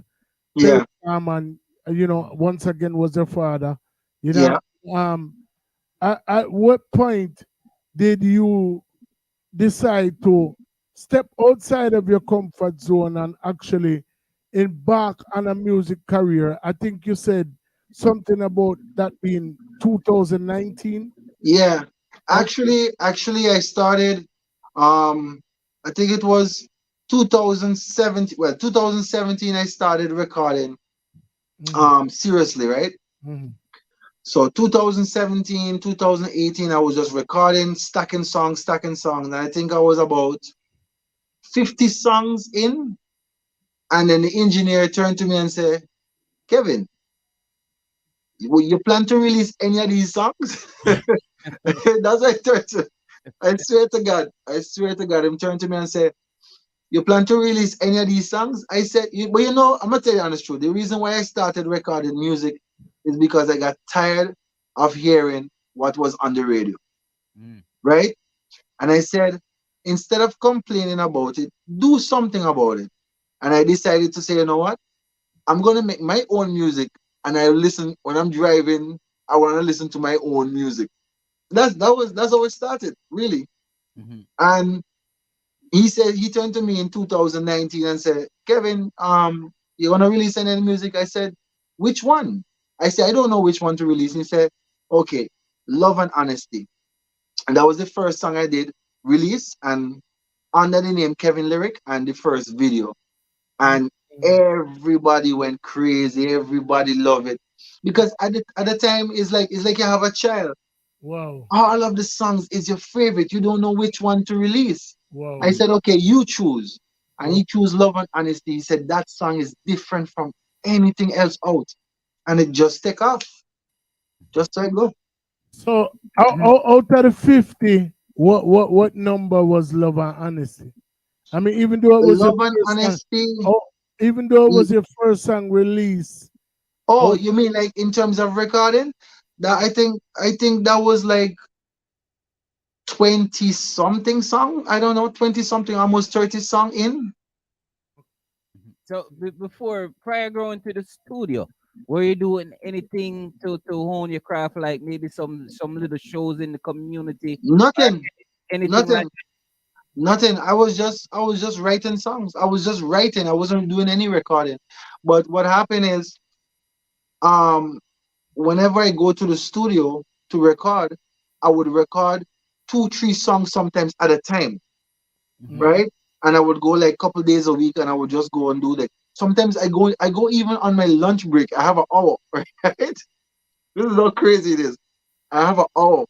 and you know, once again was your father. You know, at what point did you decide to step outside of your comfort zone and actually embark on a music career? I think you said something about that being 2019. Yeah, actually I started I think it was 2017. Well, 2017 I started recording seriously, right? So 2017, 2018 I was just recording, stacking songs, and I think I was about 50 songs in, and then the engineer turned to me and said, Kevin, You plan to release any of these songs? That's what I turned to. I swear to God. I swear to God. Him turned to me and said, you plan to release any of these songs? I said, but you know, I'm going to tell you the honest truth. The reason why I started recording music is because I got tired of hearing what was on the radio. Right? And I said, instead of complaining about it, do something about it. And I decided to say, you know what? I'm going to make my own music. And I listen when I'm driving. I want to listen to my own music. That's how it started, really. And he said, he turned to me in 2019 and said, Kevin, you want to release any music? I said, which one? I said, I don't know which one to release. He said, okay, Love and Honesty. And that was the first song I did release, and under the name Kevin Lyrick, and the first video. And everybody went crazy. Everybody loved it. Because at the time, it's like you have a child. Wow. All of the songs is your favorite. You don't know which one to release. Wow. I said, okay, you choose. And he chose Love and Honesty. He said that song is different from anything else out. And it just take off. Just so it go. So out of the 50, what number was Love and Honesty? I mean, even though it was Love and Honesty. Even though it was your first song release. Oh, you mean like in terms of recording? That I think that was like 20 something song. I don't know, 20 something, almost 30 song in. So prior going to the studio, were you doing anything to hone your craft, like maybe some little shows in the community? Nothing. Anything Nothing. like Nothing. I was just writing songs. I was just writing. I wasn't doing any recording. But what happened is, whenever I go to the studio to record, I would record 2-3 songs sometimes at a time. Right? And I would go like a couple days a week, and I would just go and do that. Sometimes I go even on my lunch break. I have an hour, right? This is how crazy it is. I have an hour.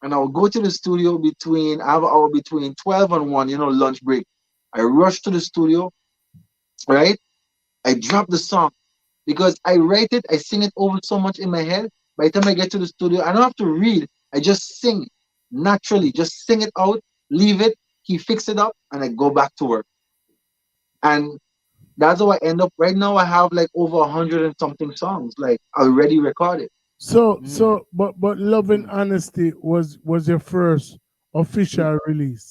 And I will go to the studio between 12 and 1, lunch break. I rush to the studio, right? I drop the song because I write it, I sing it over so much in my head. By the time I get to the studio, I don't have to read. I just sing naturally, just sing it out, leave it, he fix it up, and I go back to work. And that's how I end up. Right now, I have like over 100 and something songs, like already recorded. But Love and Honesty was your first official release.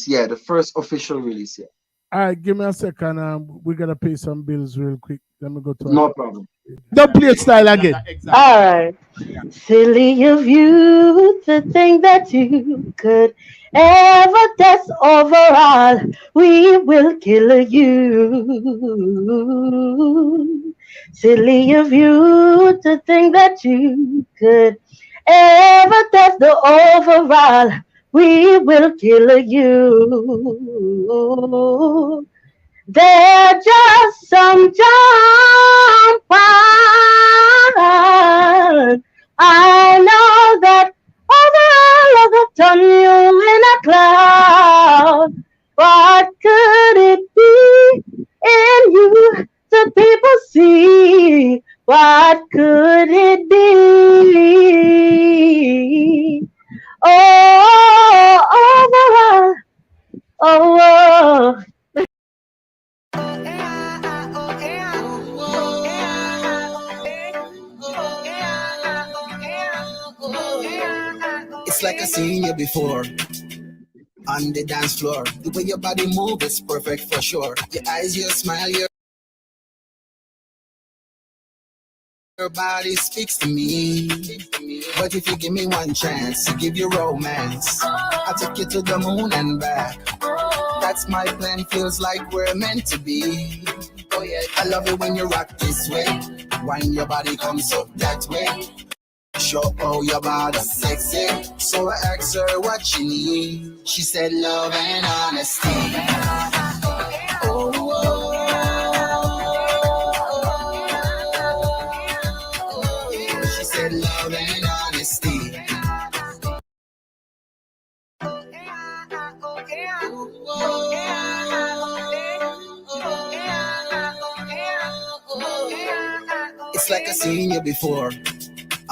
Yeah, the first official release, yeah. All right, give me a second. We gotta pay some bills real quick. Let me go to no problem. Don't play it style again. All right. Silly of you to think that you could ever test overall. We will kill you. Silly of you to think that you could ever test the overall. We will kill you. They're just some jump on. I know that overall of the done you in a cloud. What could it be in you that people see? What could it be? Oh, overall. Oh. It's like I seen you before on the dance floor. The way your body move is perfect for sure. Your eyes, your smile, your body speaks to me. But if you give me one chance to give you romance, I'll take you to the moon and back. That's my plan, feels like we're meant to be. Oh yeah, I love it when you rock this way. When your body comes up that way. Show how your body sexy. So I asked her what she need. She said love and honesty. Oh, she said love and honesty. It's like I seen you before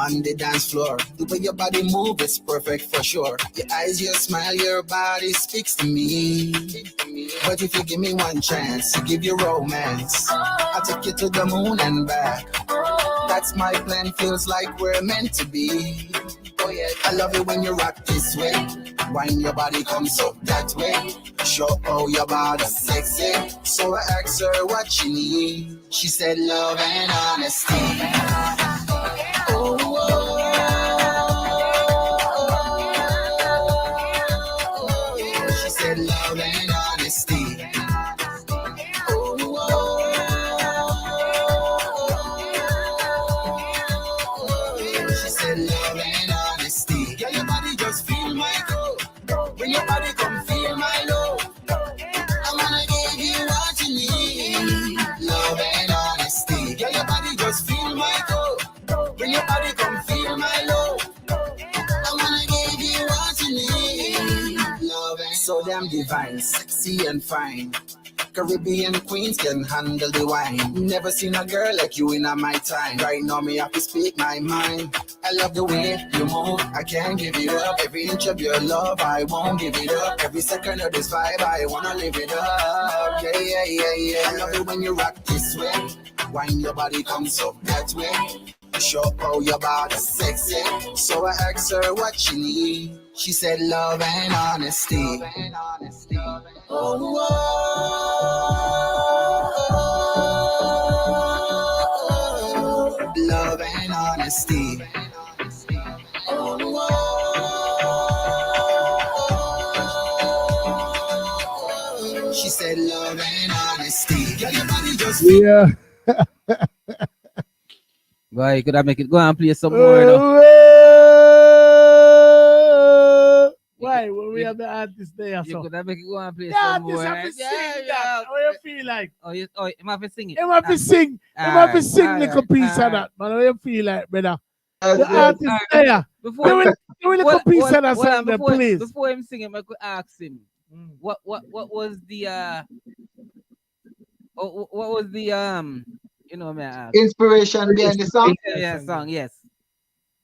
on the dance floor. The way your body move is perfect for sure. Your eyes, your smile, your body speaks to me. But if you give me one chance to give you romance, I'll take you to the moon and back. That's my plan, feels like we're meant to be. Oh yeah, I love it when you rock this way. Wind your body comes up that way. Show how your body sexy. So I asked her what she need. She said love and honesty. Oh, she said love and honesty. She said love and honesty. Girl, your body just feel my glow. When your body come feel my love, I wanna give you what you need. Love and honesty. Girl, your body just feel my glow. When your body come feel my love, I wanna give you what you need. Love and so damn divine, sexy and fine. Caribbean queens can handle the wine. Never seen a girl like you in my time. Right now me have to speak my mind. I love the way you move, I can't give it up. Every inch of your love, I won't give it up. Every second of this vibe, I wanna live it up. Yeah, yeah, yeah, yeah. I love it when you rock this way. Wind your body comes up that way. Show how your body's sexy. So I asked her what she need. She said love and honesty. Oh, love and honesty. She said love and honesty. Girl, your body just Yeah. Boy, could I make it go and play some more? Why? When we have the artist there, so could I make it go and play the some artist more? have to sing that. How you feel like? Oh, you have to sing it. You have to sing. You have to sing little piece of that, man. How you feel like, brother? The artist there. Before do a little piece of that song there, please. Before him sing it, I could ask him what was the what was the you know me inspiration behind the song? Yeah, song, yes.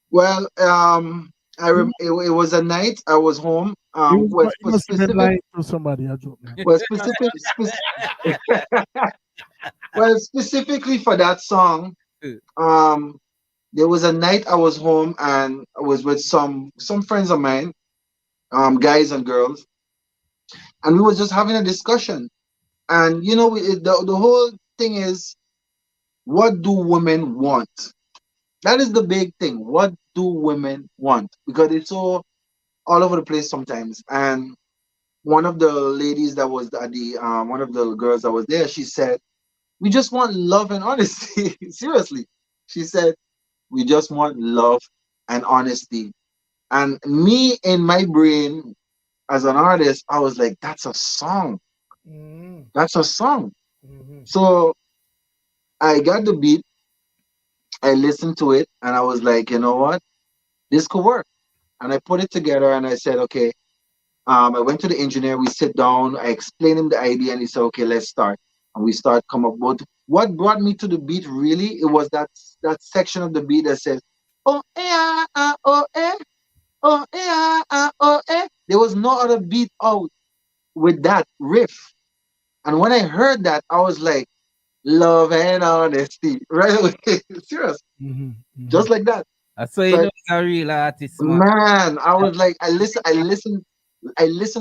Well, it was a night I was home. You must have been lying to somebody. I joke, man. Well, specifically for that song, there was a night I was home and I was with some friends of mine, guys and girls, and we were just having a discussion. And you know, the whole thing is, what do women want? That is the big thing. What do women want? Because it's so all over the place sometimes. And one of the ladies that was at the one of the girls that was there, she said, "We just want love and honesty." Seriously, she said, "We just want love and honesty." And me in my brain as an artist, I was like, "That's a song. That's a song." So I got the beat, I listened to it, and I was like, you know what? This could work. And I put it together and I said, okay. I went to the engineer, we sit down, I explained him the idea, and he said, okay, let's start. And we start come up with what brought me to the beat really, it was that section of the beat that says, oh yeah, oh eh, oh yeah, oh eh. There was no other beat out with that riff. And when I heard that, I was like, love and honesty, right away. Serious. Just like that. So you know it's a real artist, man. I was like, I listened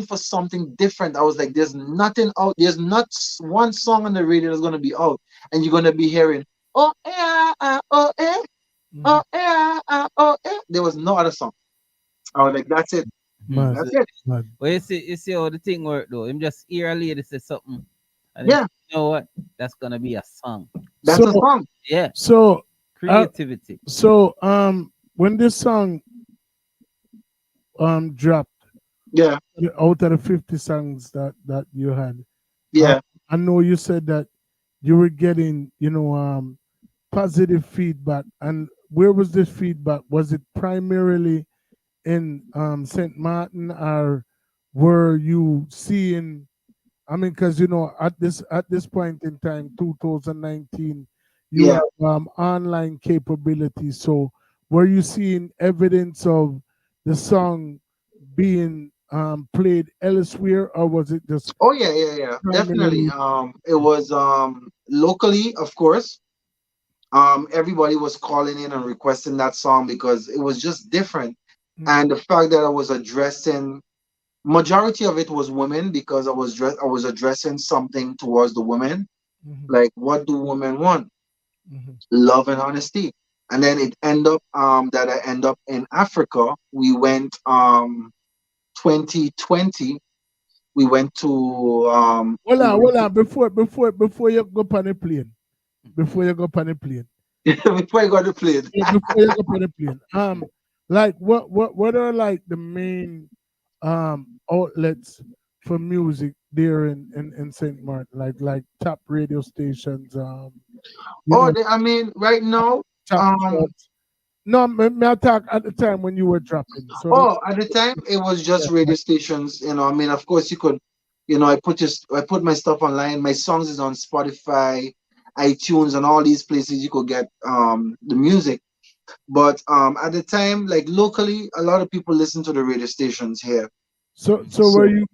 for something different. I was like, there's nothing out, there's not one song on the radio that's gonna be out, and you're gonna be hearing, oh yeah, oh eh, oh yeah, oh eh. There was no other song. I was like, that's it. That's it. But you see how the thing work though. Him just hear a lady say something. And yeah, you know what? That's gonna be a song. That's a song. Yeah. So creativity. When this song dropped, yeah, out of the 50 songs that you had, yeah, I know you said that you were getting, positive feedback. And where was this feedback? Was it primarily in St. Martin, or were you seeing? I mean, because at this point in time, 2019, you have online capabilities. So were you seeing evidence of the song being played elsewhere, or was it just Oh yeah, definitely. primarily? It was locally, of course. Everybody was calling in and requesting that song because it was just different, and the fact that I was addressing majority of it was women because I was addressing something towards the women, like what do women want? Love and honesty. And then it end up that I end up in Africa. We went 2020. We went to Hold on, before you go on the plane, before you go on the plane, before I got to play it. yeah, before you go on the plane, like what are like the main outlets for music there in Saint Martin, like top radio stations, you know, I mean, right now, top charts. No, me attack at the time when you were dropping. So at the time it was just radio stations. I mean, of course you could, I put my stuff online. My songs is on Spotify, iTunes, and all these places you could get the music. But at the time, like locally, a lot of people listen to the radio stations here. So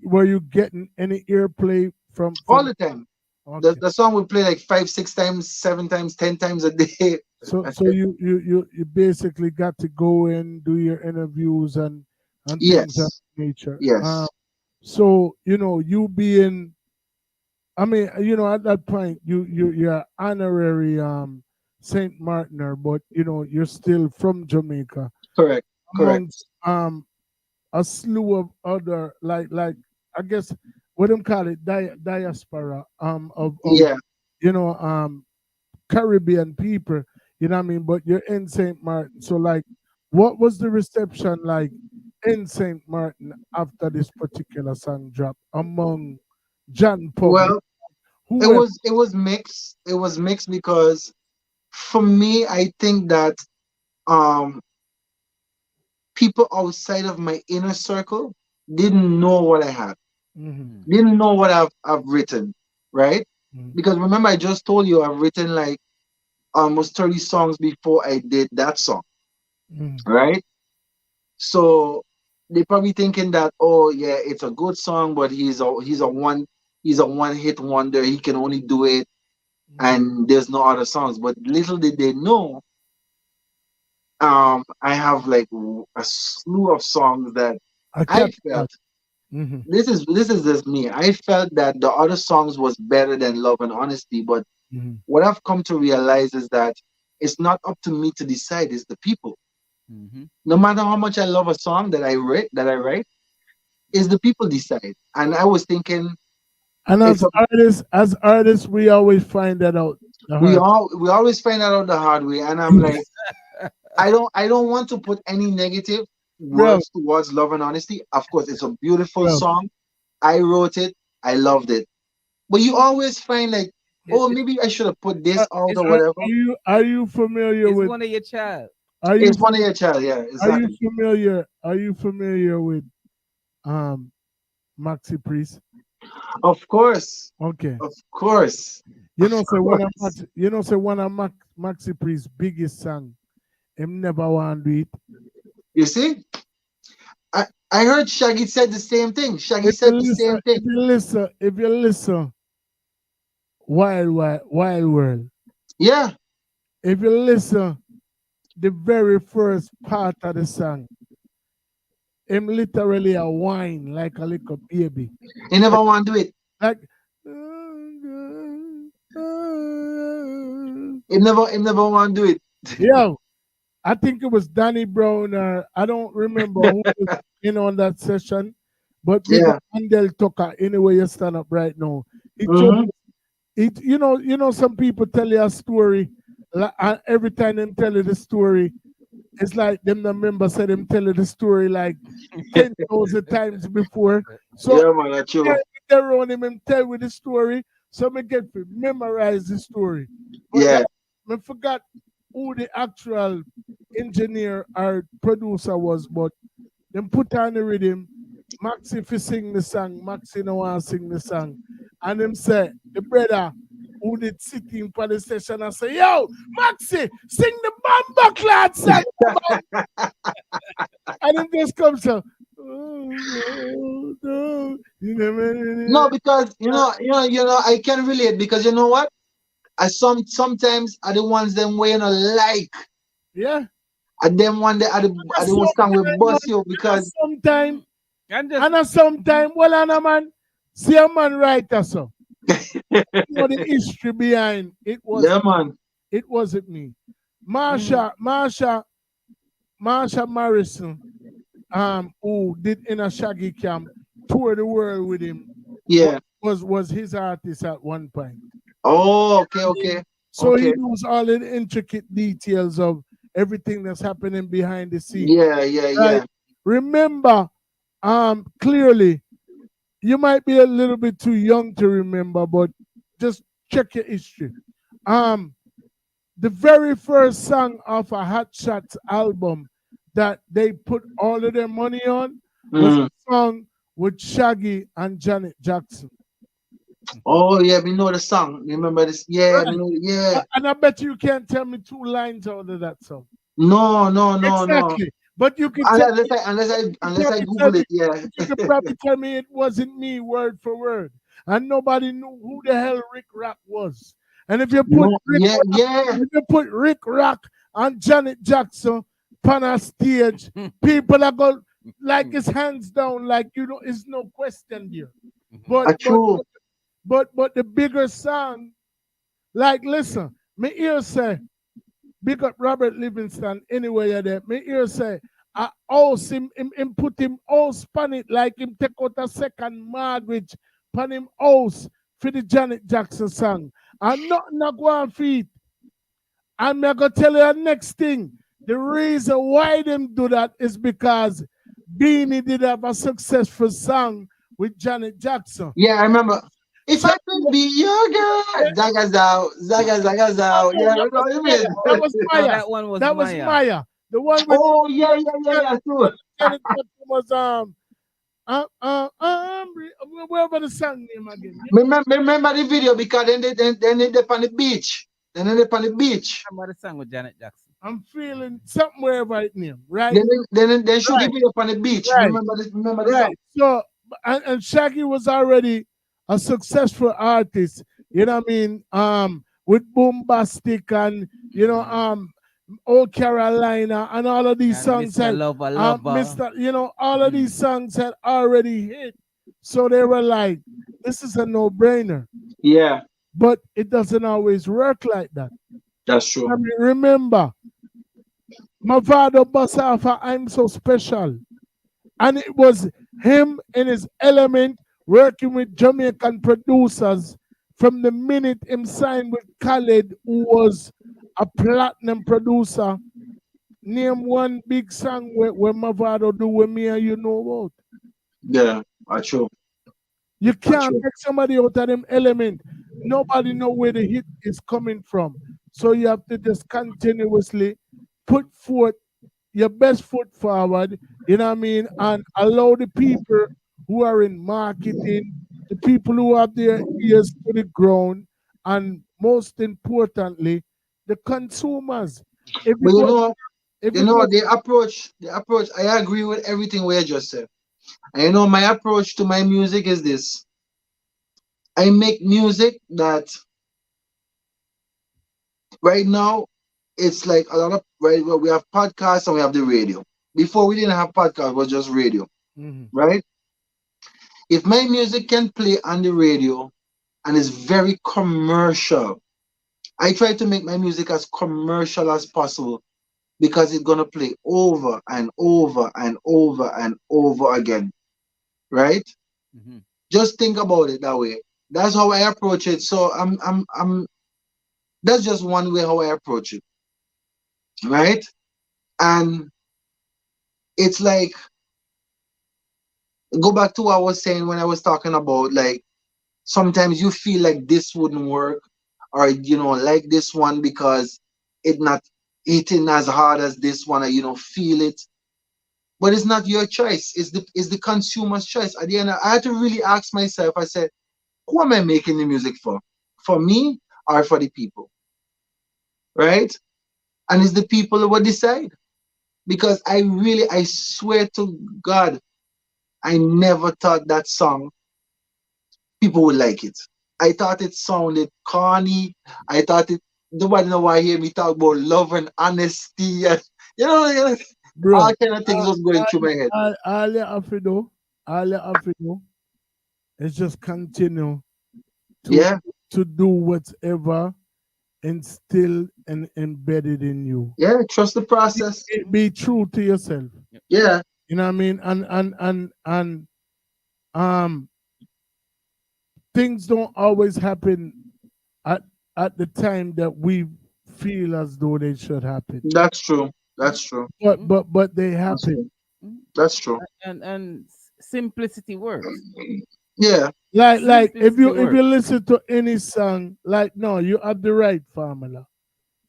were you getting any airplay from all the time? Okay. The song would play like 5, 6 times, 7 times, 10 times a day. So you basically got to go and do your interviews and things of nature. Yes. So you being, I mean, at that point you're honorary Saint Martiner, but you're still from Jamaica. Correct. Amongst a slew of other like I guess what them call it diaspora of Caribbean people, you know what I mean? But you're in Saint Martin. So like what was the reception like in Saint Martin after this particular song drop among John public? Well, it was mixed. It was mixed because for me, I think that people outside of my inner circle didn't know what I had, didn't know what I've written, right? Because remember, I just told you I've written like almost 30 songs before I did that song, right? So they probably thinking that, oh yeah, it's a good song, but he's a one hit wonder. He can only do it, and there's no other songs. But little did they know, I have like a slew of songs that I felt. This is just me. I felt that the other songs was better than Love and Honesty, but what I've come to realize is that it's not up to me to decide. It's the people. No matter how much I love a song that I write, is the people decide. And I was thinking, and as artists, we always find that out. We always find that out the hard way. And I'm like, I don't want to put any negative words towards Love and Honesty. Of course, it's a beautiful song. I wrote it. I loved it. But you always find like, oh, maybe I should have put this out or whatever. Are you familiar with one of your child? It's one of your child, yeah. Exactly. Are you familiar with Maxi Priest? Of course. Okay. Of course. One of Maxi Priest's biggest song, him never want to do it. You see? I heard Shaggy said the same thing. Shaggy said the same thing. If you listen, Wild World. Yeah. If you listen, the very first part of the song, him literally a whine like a little baby. He never want to do it. Like he never want to do it. Yo, I think it was Danny Brown, or I don't remember who was in on that session, but Andel Tucker, anyway, you stand up right now. Some people tell you a story, and every time they tell you the story, it's like them the member said them tell you the story like 10,000 times before. So they're around him and tell you the story, so me get to memorize the story. But I forgot who the actual engineer or producer was, but them put on the rhythm. Maxi fi sing the song, Maxi no want sing the song. And them say, the brother, who did sitting for the session and say, yo, Maxi, sing the Bamba Clad song. And it just comes up. No, because I can relate because you know what? Sometimes are the ones them way like. Yeah. And them one day are the ones come with bust you because sometimes well Anna man see a man writer so. The history behind it was it wasn't me. Marsha Morrison, who did in a Shaggy camp, tour the world with him. Yeah. Was his artist at one point. Oh, okay. So he knows all the intricate details of everything that's happening behind the scenes. Yeah. Remember, clearly, you might be a little bit too young to remember, but just check your history. The very first song of a Hot Shots album that they put all of their money on was a song with Shaggy and Janet Jackson. Oh yeah, we know the song. Remember this? Yeah, Right. yeah. And I bet you can't tell me 2 lines out of that song. No. Exactly. But you can unless I Google it, yeah. You can probably tell me it wasn't me word for word. And nobody knew who the hell Rick Rock was. And if you put Rick Rock and Janet Jackson on a stage, people are going like his hands down, like it's no question there. But the bigger song, like listen, me ear say, big up Robert Livingston anyway you're there. Me ear say, I also him put him house pan it like him take out a second mortgage pan him house for the Janet Jackson song. And nothing not go on feet. And I'm gonna tell you the next thing. The reason why them do that is because Beanie did have a successful song with Janet Jackson. Yeah, I remember. If I could be your girl, Zagazao. Yeah, you know what I mean? That was Maya. That one was That was Maya. The one with yeah, too. Janet Jackson was wherever the song name again. Remember the video because then they on the beach. Remember the song with Janet Jackson. I'm feeling somewhere right now, right? Then shoot the video on the beach. Right. Remember this song? So and Shaggy was already a successful artist, you know what I mean? With Boombastic and Old Carolina and all of these songs Mr. Lover. All of these songs had already hit. So they were like, this is a no-brainer. Yeah. But it doesn't always work like that. That's true. I mean, remember, Mavado Basafa, I'm So Special. And it was him in his element working with Jamaican producers from the minute him signed with Khaled, who was a platinum producer. Name one big song where Mavado do with me and you know about. Yeah, that's true. You can't take somebody out of them element. Nobody know where the hit is coming from. So you have to just continuously put forth your best foot forward, you know what I mean, and allow the people who are in marketing, the people who have their ears to the ground, and most importantly, the consumers. The approach, I agree with everything we just said. And my approach to my music is this. I make music that right now it's like a lot of we have podcasts and we have the radio. Before we didn't have podcasts, it was just radio. Right? If my music can play on the radio and is very commercial, I try to make my music as commercial as possible because it's gonna play over and over and over and over again. Right? Just think about it that way. That's how I approach it. So that's just one way how I approach it. Right? And it's like, go back to what I was saying when I was talking about, like, sometimes you feel like this wouldn't work, or like this one because it not hitting as hard as this one, or feel it. But it's not your choice. It's the consumer's choice. At the end, I had to really ask myself, I said, who am I making the music for? For me are for the people, right? And it's the people who will decide. Because I swear to God, I never thought that song people would like it. I thought it sounded corny. I thought it nobody know why hear me talk about love and honesty and all Bro, kind of things was going through my head. all you have to do is just continue to Yeah, to do whatever instilled and embedded in you. yeah, trust the process. Be true to yourself. Yeah, You know what I mean? And um things don't always happen at the time that we feel as though they should happen. that's true. That's true. But they That's happen. true. That's true. And simplicity works. Yeah. Like if Simplicity you works. listen to any song, like no, you have the right formula.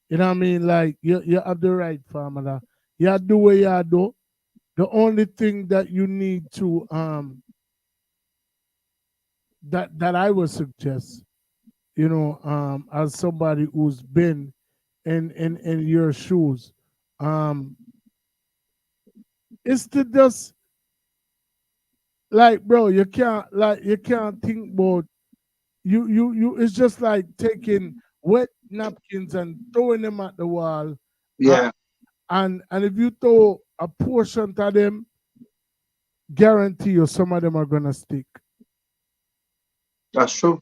You know what I mean? Like you have the right formula. You do what you do. The only thing that you need to that I would suggest, as somebody who's been in your shoes, is to just like, bro, you can't think about you. It's just like taking wet napkins and throwing them at the wall. Yeah. And if you throw a portion to them, guarantee you some of them are gonna stick. That's true.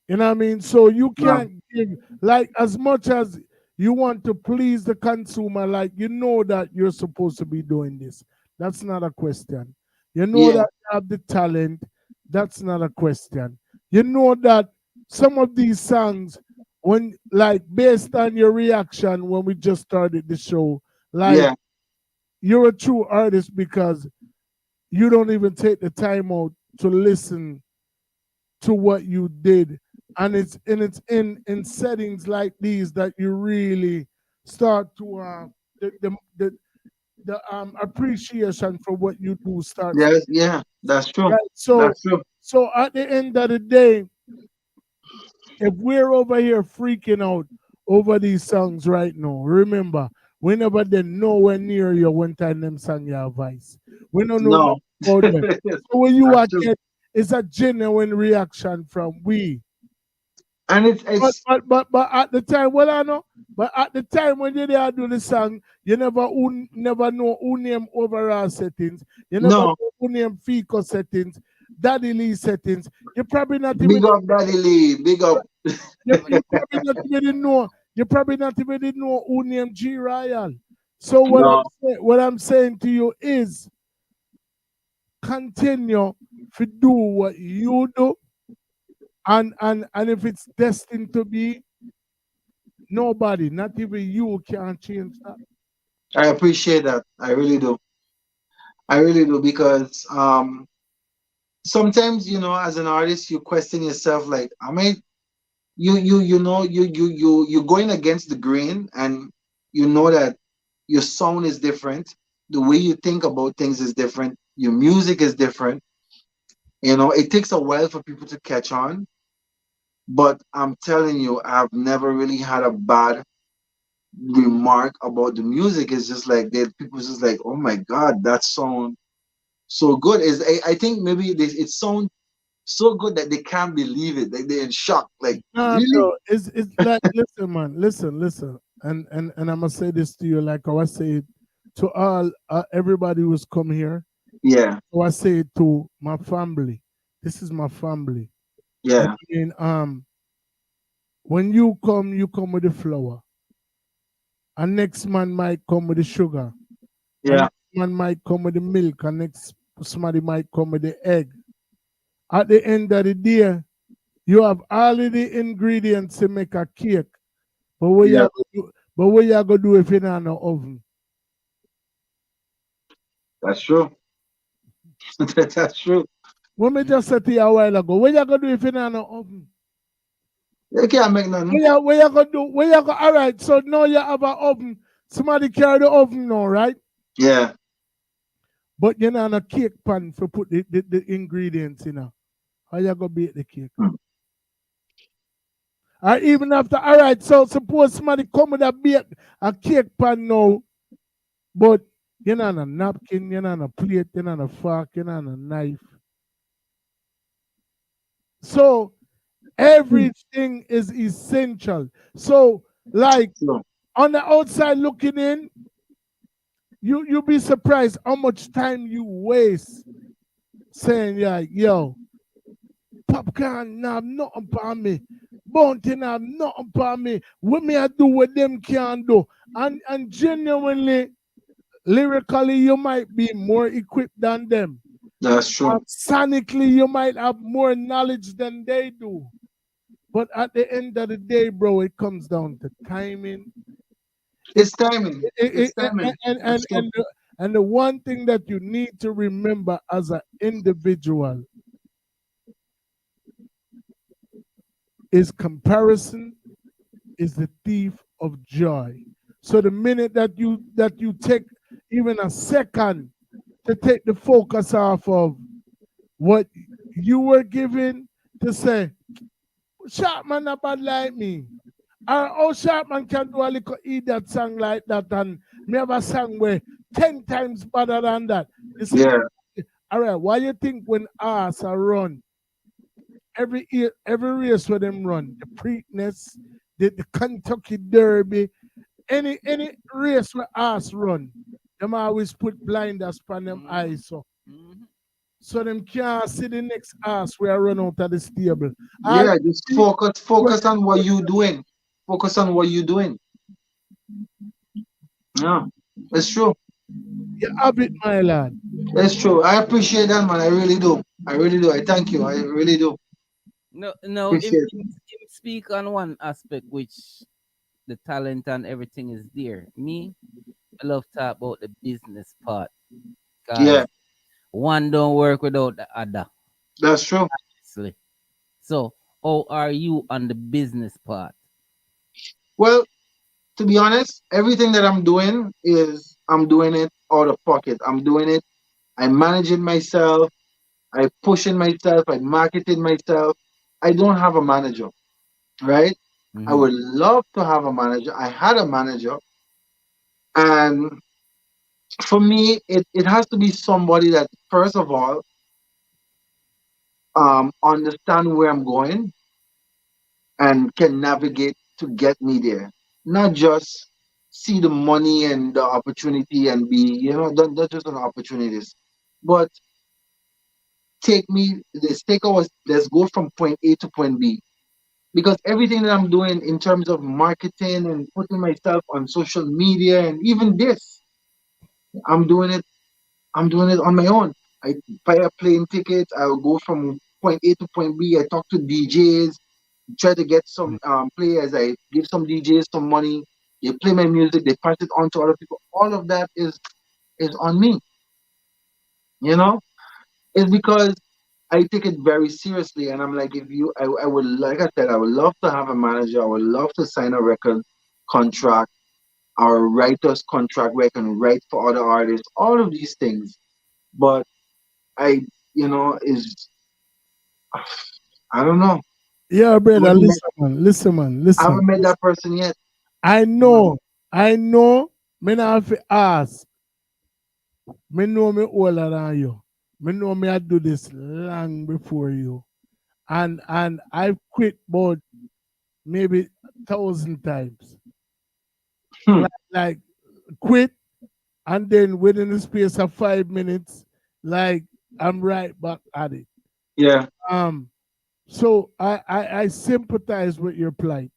You know what I mean? So you can't give, like, as much as you want to please the consumer, like, you know that you're supposed to be doing this. That's not a question. You know Yeah. that you have the talent. That's not a question. You know that some of these songs, when, like, based on your reaction when we just started the show, like, Yeah. you're a true artist because you don't even take the time out to listen to what you did, and it's in settings like these that you really start to the appreciation for what you do starts. Yes. Yeah. That's true. Right. That's true. So at the end of the day, if we're over here freaking out over these songs right now, remember, we never did nowhere near you one time them sang your voice. We don't know No. nothing about them. So when you are That's true. get, it's a genuine reaction from we. And it's But at the time, well, I know. But at the time when you there do the song, you never know who name overall settings. You never no. know who name Fico settings, Daddy Lee settings. You probably not even Big up Daddy Lee. Big up. you probably not even know. You probably not even know who named G Royal. So No. what I'm saying to you is continue to do what you do, and if it's destined to be, nobody, not even you, can change that. I appreciate that. I really do. I really do because sometimes as an artist you question yourself like, am I you're going against the grain, and you know that your sound is different, the way you think about things is different, your music is different. It takes a while for people to catch on, but I'm telling you, I've never really had a bad remark about the music. It's just like that people just like, oh my god, that song so good. I think maybe it sounds so good that they can't believe it, like they're in shock, like, Nah, really. bro, it's like, listen, man, listen, and I'm gonna say this to you, like how I say it to all everybody who's come here. Yeah. So I say it to my family. This is my family. I Yeah. mean, when you come with the flour. And next man might come with the sugar. And Yeah. next man might come with the milk. And next somebody might come with the egg. At the end of the day, you have all of the ingredients to make a cake. But what you Yeah. gonna do if you not in the oven? That's true. That's true. What me just said to you a while ago, what you gonna do if you not in the oven? They can't make nothing. What you gonna do? All right, so now you have an oven. Somebody carry the oven now, right? Yeah. But you're not in a cake pan for put the ingredients in. How you gonna bake the cake? Or even after, all right, so suppose somebody come with a cake pan now, but you're not a napkin, you're not a plate, you're not a fork, you're not a knife. So everything is essential. So, like on the outside looking in, you'll be surprised how much time you waste saying, yeah, yo, popcorn have nothing for me. Bounty have nothing for me. What me I do what them can do? And genuinely, lyrically, you might be more equipped than them. That's true. Sonically, you might have more knowledge than they do. But at the end of the day, bro, it comes down to timing. It's timing. It's timing. And the one thing that you need to remember as an individual is comparison is the thief of joy. So the minute that you take even a second to take the focus off of what you were given to say, Sharpman not bad like me. Or Sharpman can do a little idiot song like that, and me have a song where 10 times better than that. You see, all right, why you think when us are run, every race where them run, the Preakness, the Kentucky Derby, any race where us run, them always put blinders on them eyes so them can't see the next ass where I run out of the stable. Yeah, just focus on what you're doing. Focus on what you're doing. Yeah, it's true. You have it, my lad. It's true. I appreciate that, man. I really do. I really do. I thank you. I really do. No. Him speak on one aspect which the talent and everything is there. Me, I love to talk about the business part. Yeah. One don't work without the other. That's true. Honestly. So, how are you on the business part? Well, to be honest, everything that I'm doing it out of pocket. I'm doing it. I'm managing myself. I pushing myself. I marketing myself. I don't have a manager, right? Mm-hmm. I would love to have a manager. I had a manager, and for me, it has to be somebody that first of all understand where I'm going and can navigate to get me there. Not just see the money and the opportunity and be, not just on opportunities, but let's go from point A to point B. Because everything that I'm doing in terms of marketing and putting myself on social media and even this, I'm doing it on my own. I buy a plane ticket, I'll go from point A to point B, I talk to DJs, try to get some players. I give some DJs some money. They play my music. They pass it on to other people. All of that is on me. It's because I take it very seriously, and I'm like, I would, like I said, I would love to have a manager. I would love to sign a record contract or a writer's contract where I can write for other artists. All of these things, but I don't know. Yeah, brother, listen, man. I haven't met that person yet. I know. Me not have to ask. Me know me older than you. Me know me I do this long before you. And I've quit about maybe 1,000 times. Like quit, and then within the space of 5 minutes, like I'm right back at it. Yeah. So I sympathize with your plight.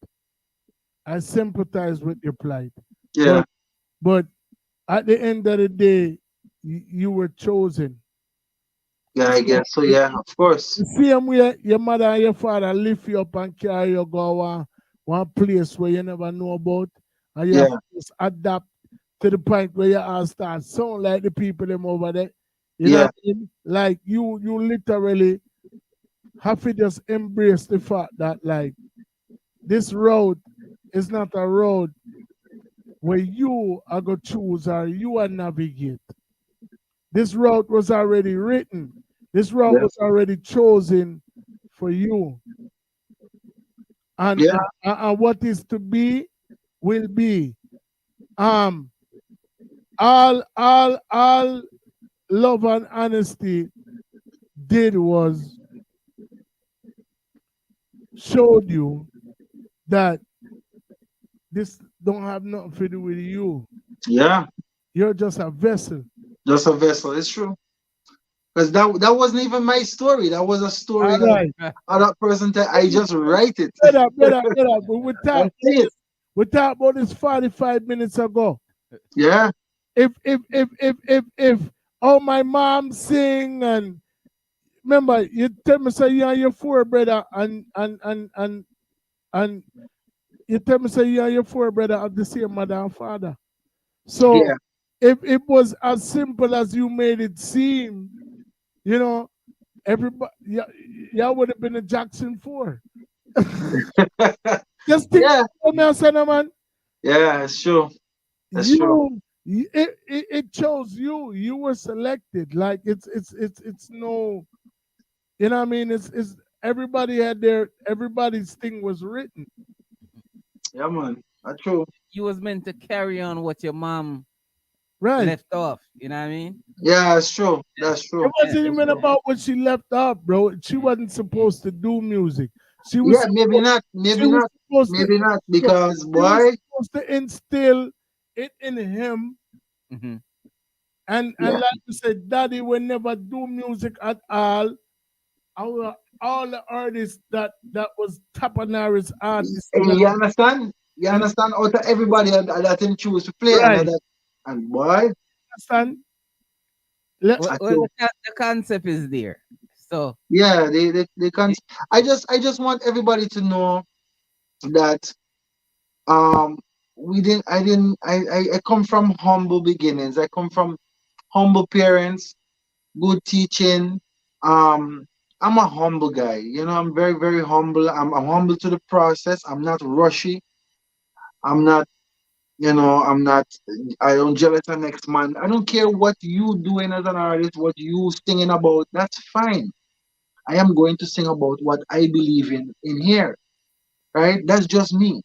Yeah. But at the end of the day, you were chosen. Yeah, I guess so. Yeah, of course. The same way your mother and your father lift you up and carry you go one place where you never know about, and you have to just adapt to the point where you all start sound like the people them over there. You know what I mean? Like you literally have to just embrace the fact that like this road is not a road where you are going to choose or you are navigate. This route was already written. This route was already chosen for you. And, what is to be will be. All love and honesty did was showed you that this don't have nothing to do with you. Yeah. You're just a vessel. Just a vessel. It's true. Because that wasn't even my story. That was a story that other person I just write it. Better. But we talked about this 45 minutes ago. Yeah. If oh my mom sing, and remember you tell me say you and your four brother and you tell me say you and your four brother of the same mother and father. So if it was as simple as you made it seem, you know, everybody, y'all would have been a Jackson 4. Just think about me, man. Yeah, it's true. That's true. It chose you. You were selected. Like it's no, you know what I mean? It's everybody had everybody's thing was written. Yeah, man. That's true. You was meant to carry on what your mom left off. You know what I mean? Yeah, that's true. That's true. It wasn't even about what she left off, bro. She wasn't supposed to do music. She was maybe not. Maybe not. Maybe not because why? Supposed to instill it in him. And like you said, Daddy will never do music at all. All the artists that was Tapanari's artists. And you understand? You understand? Out of everybody that him choose to play and why? Understand? The concept is there. So yeah, they can't. I just want everybody to know that I come from humble beginnings. I come from humble parents, good teaching. I'm a humble guy. You know, I'm very, very humble. I'm humble to the process. I'm not rushy. I'm not, I don't jealous the next man. I don't care what you doing as an artist, what you singing about. That's fine. I am going to sing about what I believe in here. Right? That's just me.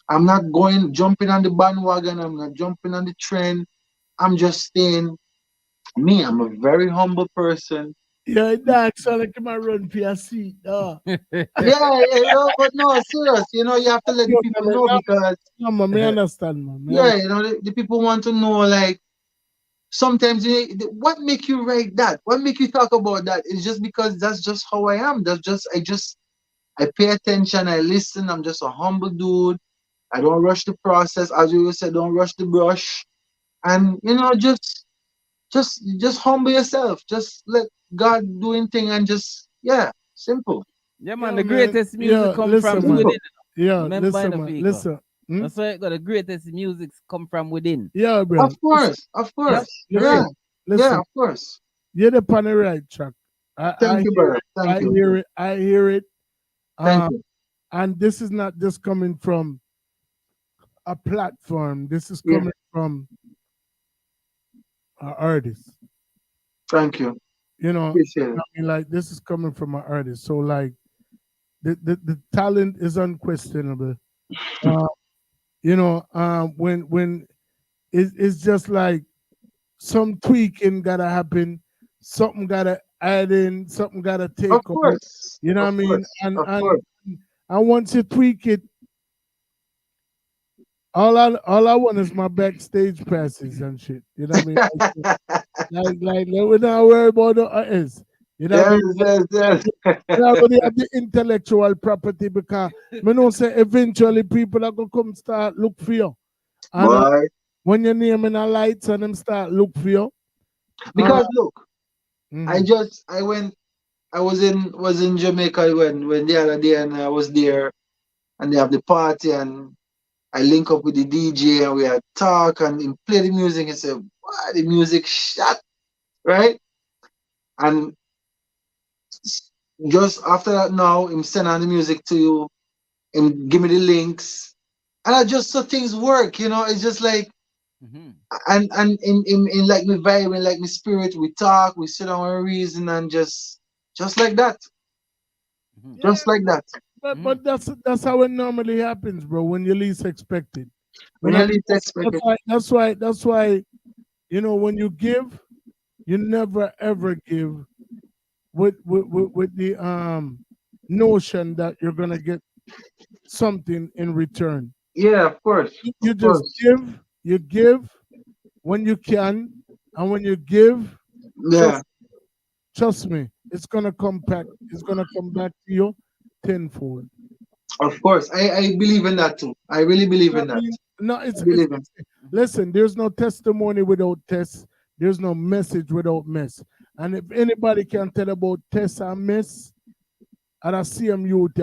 I'm not jumping on the bandwagon. I'm not jumping on the trend. I'm just staying me. I'm a very humble person. Yeah, that's so like my run for your seat. Yeah, but no, serious. You know, you have to let the people know because. No, man, I understand, man. Yeah, you know, the people want to know, like, sometimes what make you write that? What make you talk about that? It's just because that's just how I am. I pay attention, I listen. I'm just a humble dude. I don't rush the process. As you said, don't rush the brush. And, you know, just humble yourself. Just let God doing thing and simple. Yeah, man, the greatest music come from within. Yeah, listen. That's why the greatest music come from within. Yeah, bro. Of course. Yeah, of course. You're the on the right track. Thank you, brother. Thank you. I hear it. Thank you. And this is not just coming from a platform. This is coming from an artist. Thank you. You know, appreciate it. I mean, like this is coming from an artist. So like the talent is unquestionable. You know, when it's just like some tweaking gotta happen, something gotta add in, something gotta take of course. You know what I mean? And once you tweak it, all I want is my backstage passes and shit. You know what I mean? like we're not worried about the others. You know what I mean? Yes. You already have the intellectual property because me know say eventually people are gonna come start look for you. And when your name in the lights and them start look for you. Because look, I was in Jamaica when the other day and I was there and they have the party and I link up with the DJ and we had talk and he play the music and say, wow, the music shot, right? And just after that now, him send on the music to you, him give me the links. And I just saw things work, you know, it's just like, and in like me vibe and like my spirit, we talk, we sit down and reason and just like that. Just like that. But that's how it normally happens, bro. When you least expect it. When you least expect it. That's why. You know, when you give, you never ever give with the notion that you're gonna get something in return. Yeah, of course. You just give. You give when you can, and when you give, yeah, trust me, it's gonna come back. It's gonna come back to you tenfold. Of course, I believe in that too. I really believe in that. No, listen. There's no testimony without test. There's no message without mess. And if anybody can tell about test and mess, and I see them youth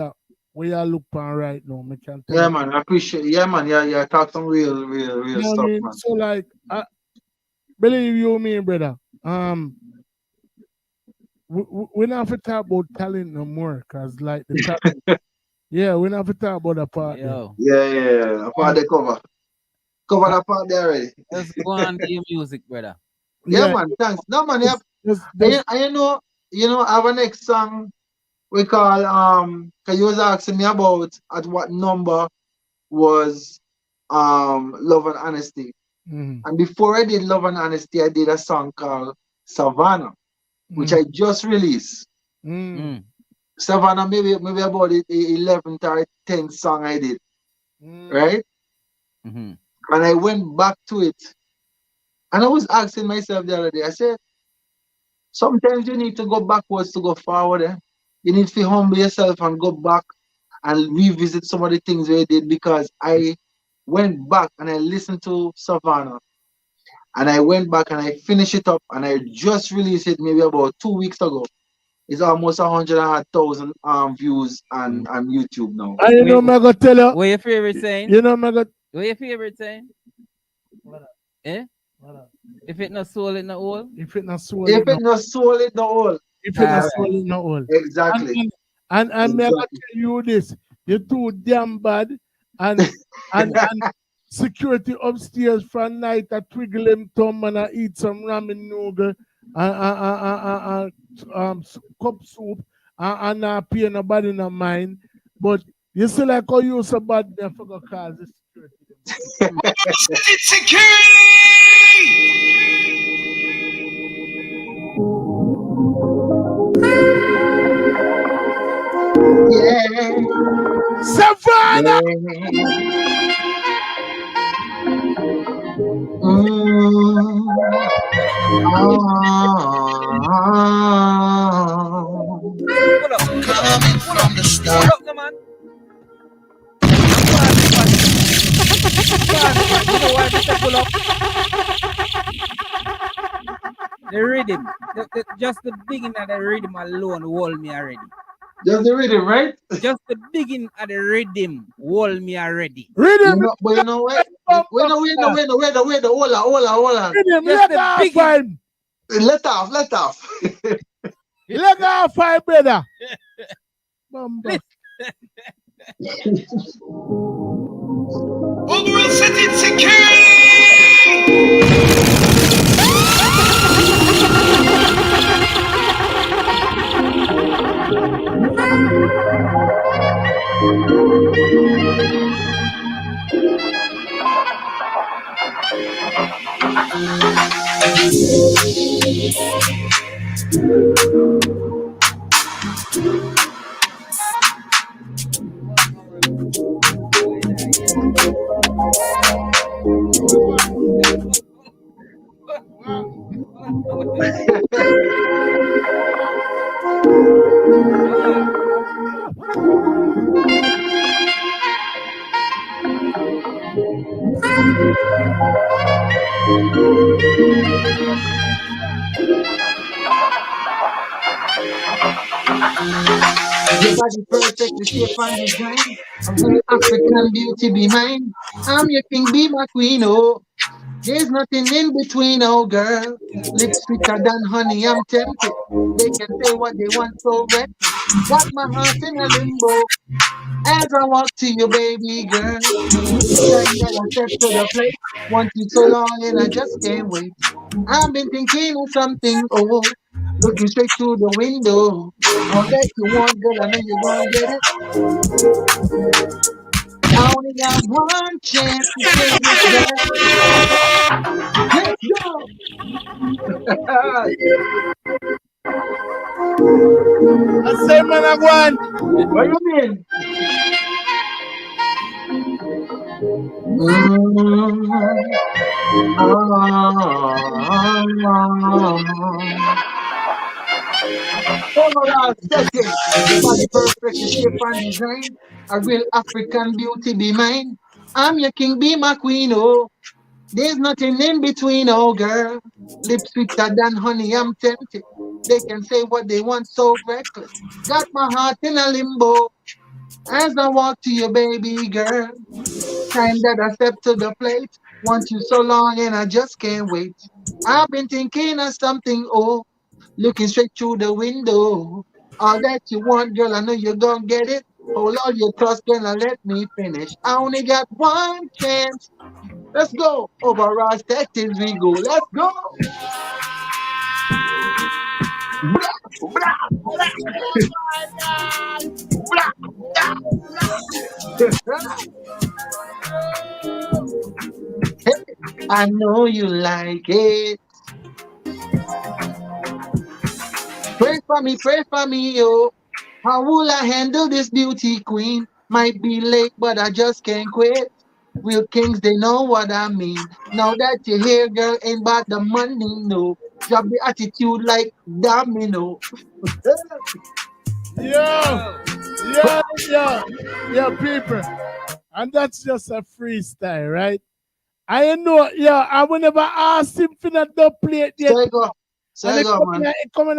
where you look on right now, I can tell. Yeah, man, I appreciate. Yeah, man, yeah. Talk some real you know stuff, what I mean? man. So like, believe you me, brother. We not have to talk about talent no more, cause like the talent. Yeah, we not have to talk about that part. Yeah. Part the cover that part there already. Let's go on to your music, brother. Yeah, man. Thanks. No, man. You know, our next song we call cause you was asking me about at what number was Love and Honesty. And before I did Love and Honesty, I did a song called Savannah, which I just released. Savannah, maybe about the 11th or 10th song I did, right? And I went back to it, and I was asking myself the other day. I said, sometimes you need to go backwards to go forward. You need to humble yourself and go back and revisit some of the things we did, because I went back and I listened to Savannah, and I went back and I finished it up, and I just released it maybe about 2 weeks ago. It's almost 100,000 views on YouTube now. I know I'm gonna tell you. What your favorite saying? You know I'm gonna. What your favorite saying? Eh? If it not soul, it not all. If it not soul, if it not soul, it not all. If it not soul, it not all. Exactly. And I'm gonna tell you this: you're too damn bad, and security upstairs for night I twiggle him thumb and I eat some ramen noodle and cup soup and I pay nobody no mind. But you see like how you so bad I forgot cause the Yeah. Savannah. Coming from the start. The rhythm, just the beginning of the rhythm alone hold me already. Just the rhythm, right? Just the beginning of the rhythm hold me already. Rhythm, but you know what? Wait, hold on. Rhythm, let off, fine. Let off. Let off, fine, brother. Overall setting security. Your body perfect, the shape and design. A real African beauty be mine. I'm your king, be my queen, oh. There's nothing in between, oh girl. Lips sweeter than honey, I'm tempted. They can say what they want, so reckless. Got my heart in a limbo as I walk to you, baby girl. Each time that I step to the plate, want you so long and I just can't wait. I've been thinking of something, oh. Looking straight through the window. All that you want, girl, I know you're gonna get it. I only got one chance to say this, girl. Let's go. I say, man, I want. What you mean? Overall setting, your body perfect, the shape and design. A real African beauty be mine. I'm your king, be my queen, oh. There's nothing in between, oh girl. Lips sweeter than honey, I'm tempted. They can say what they want, so reckless. Got my heart in a limbo as I walk to you, baby girl. Time that I step to the plate. Want you so long and I just can't wait. I've been thinking of something, oh, looking straight through the window. All that you want, girl, I know you're gonna get it. Hold all your trust, girl, and let me finish. I only got one chance. Let's go. Overall settings, we go. Let's go. Blah, blah, blah. Hey, I know you like it. Pray for me, oh. How will I handle this beauty queen? Might be late, but I just can't quit. Real kings, they know what I mean. Now that you're here, girl, ain't about the money, no. Drop the attitude like domino. Yo, people. And that's just a freestyle, right? I know, I will never ask him for that dub plate yet. Say go, man. It coming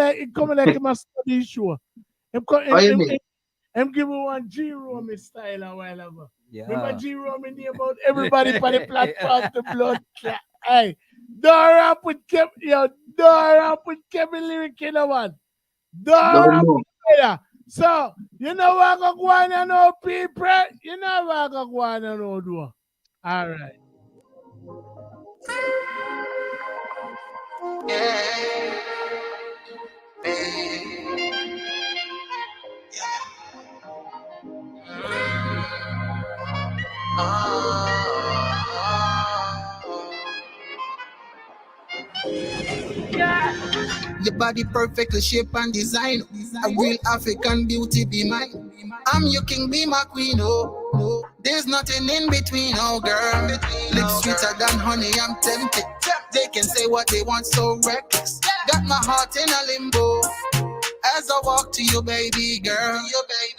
like my study show. I'm giving one G-Romy style a while ago. Yeah. Remember G-Romy name about everybody for the platform, the blood clot. Hey, Dora put Kevin Lyrick in the one. Dora put there. So, you know what I go on and know, people? You know what I go on and know, do. All right. Your body perfectly shaped and designed. A real African beauty be mine. I'm your king, be my queen, oh. There's nothing in between, oh girl. Lips sweeter than honey, I'm tempted. They can say what they want, so reckless. Got my heart in a limbo as I walk to you, baby girl.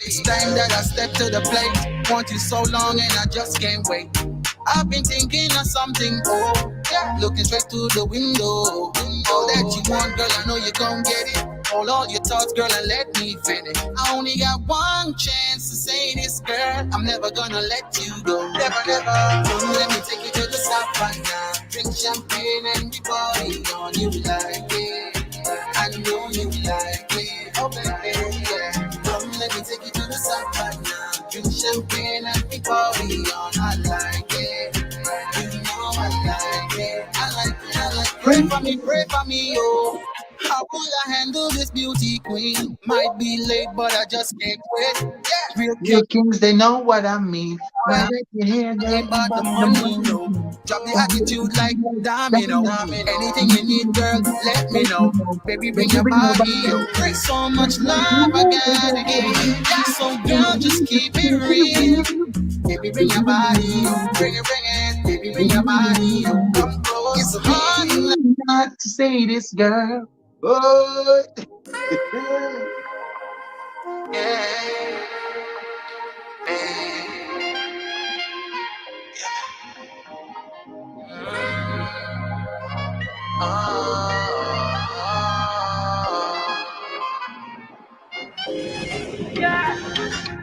It's time that I step to the plate. Want you so long and I just can't wait. I've been thinking of something, oh, yeah. Looking straight through the window. All that you want, girl, I know you gon' get it. Hold all your thoughts, girl, and let me finish. I only got one chance to say this, girl. I'm never gonna let you go. Never. Don't let me take you to the south right now. Drink champagne and we party on you like it. I know you like it. Oh, baby, yeah. Don't let me take you to the south right now. Drink champagne and we party on. I like it. You know I like it. I like it. Pray for me, oh. How will I handle this beauty queen? Might be late, but I just can't quit. Yeah. Real kings, they know what I mean. Now that you hear Ain't about the money, no. Drop the attitude like domino. Anything you need, girl, let me know. Baby, bring your body, yo. There's so much love I gotta give. So girl, just keep it real. Baby, bring your body, yo. Bring it. Baby, bring your body, yo. Come close. It's hard not to say this, girl. Oh.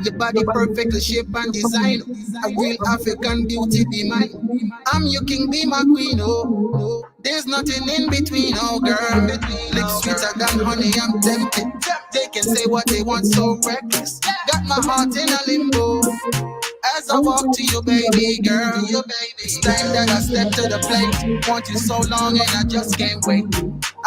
Your body perfectly shaped and designed. A real African beauty be mine. I'm your king, be my queen, oh. There's nothing in between, oh girl. Lips sweeter than honey, I'm tempted. They can say what they want, so reckless. Got my heart in a limbo as as I walk to you, baby girl. It's time that I step to the plate. Want you so long and I just can't wait.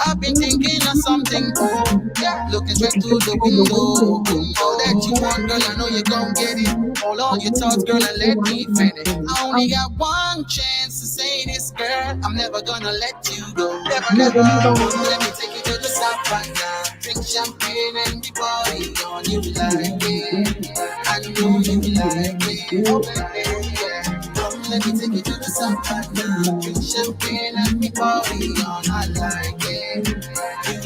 I've been thinking of something, oh, yeah. Looking straight through the window. All that you want, girl, I know you gon' get it. Hold all your thoughts, girl, and let me finish. I only got one chance to say this, girl. I'm never gonna let you go. Never, never. Let me take you to the south right now. Drink champagne and be party on you like it. I know you like it. Oh, baby, yeah. Come, let me take you to the south right now. Drink champagne and be party on. I like it.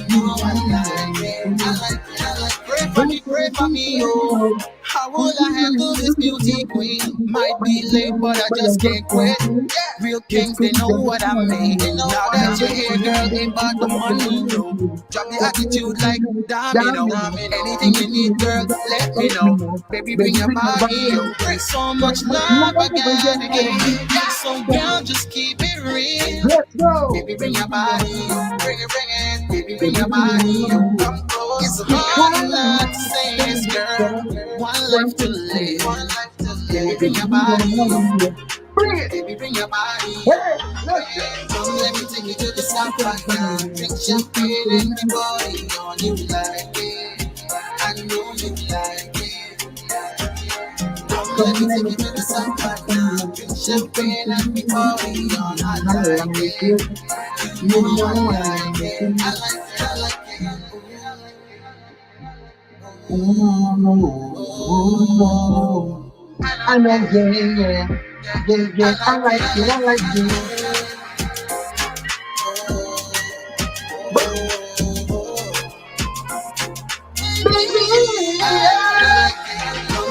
You know I like it. I like it. I like it. Pray for me, oh. How will I handle this beauty queen? Might be late, but I just can't quit. Real kings, they know what I mean. Now that you're here, girl, ain't about the money, no. Drop the attitude like domino. Anything you need, girl, let me know. Baby, bring your body, yo. There's so much love I gotta give. So girl, just keep it real. Let's go. Baby, bring your body, yo. Bring it, baby, bring your body, yo. Come close. It's hard enough to say this, girl. One life to live. One life to live. Baby, bring your body, yo. Bring it. Baby, bring your body, yo. Hey, let's go. Come, let me take you to the south right now. Drink champagne and be body on you like it. I know you like it. Come, let me take you to the south right now. Drink champagne and be body on. I like it. You know I like it. I like it. I like it. I know, yeah. I like it.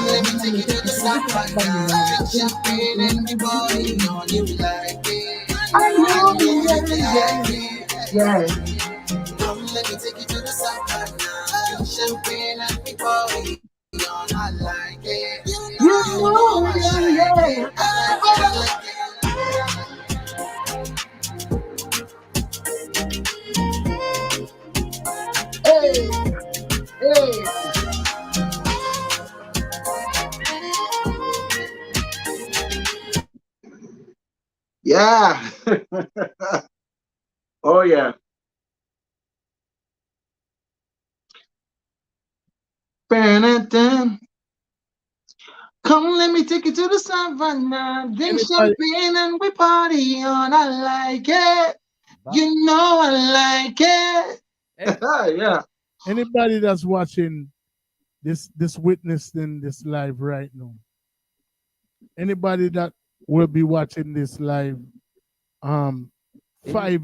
Let me take you to the south right now. Drink champagne and be body on you like it. I know, yeah. Come, let me take you to the south right now. Drink champagne and be body on. I like it. You know, yeah. I like it. Hey. Yeah. Oh, yeah. Come, let me take you to the savannah. Drink champagne and we party on. I like it. You know I like it. Yeah. Anybody that's watching this witnessing this live right now, anybody that will be watching this live 5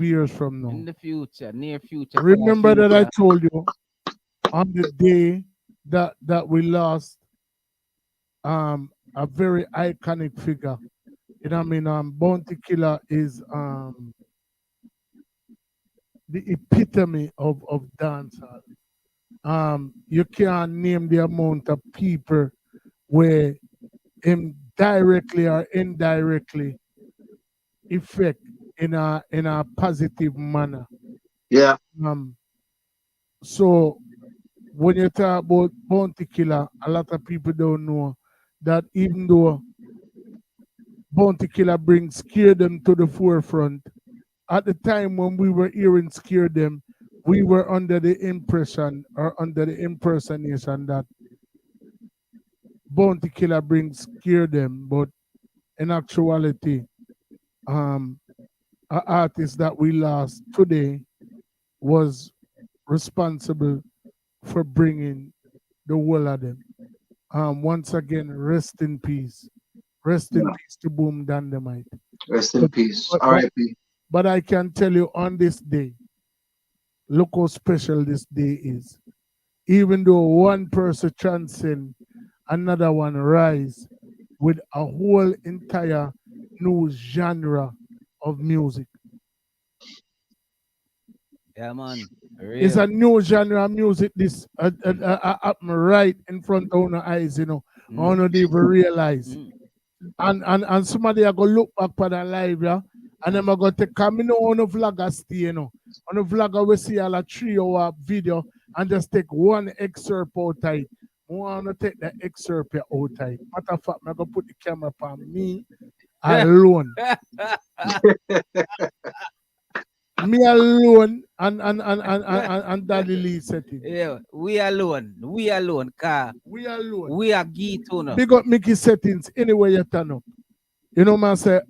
years from now, in the future, near future, remember that I told you on the day that we lost a very iconic figure. You know what I mean? Bounty Killer is the epitome of dancehall. You can't name the amount of people where him directly or indirectly affect in a positive manner. Yeah. So when you talk about Bounty Killer, a lot of people don't know that even though Bounty Killer brings Scare Them to the forefront, at the time when we were hearing Scare Them, we were under the impression or under the impersonation that Bounty Killer brings Scare Them, but in actuality, an artist that we lost today was responsible for bringing the whole of them. Once again, rest in peace. Rest in peace to Boom Dynamite. Rest in peace. R.I.P. But I can tell you on this day, look how special this day is. Even though one person transcend, another one rise with a whole entire new genre of music. Yeah, man. It's a new genre of music. This right in front of our eyes, you know. I don't even realize. And somebody are gonna look back for that live, yeah. And then I'm gonna take come on a vlogger stay, you know. On a vlogger we see a 3-hour video and just take one excerpt out of it. I want to take that excerpt here out time. Matter of fact, I'm going to put the camera on me alone. Me alone and Daddy Lee setting. Yeah, we alone. We alone. Car. We alone. We are geek too now. Big up Mickey settings anywhere you turn up. You know, man, say,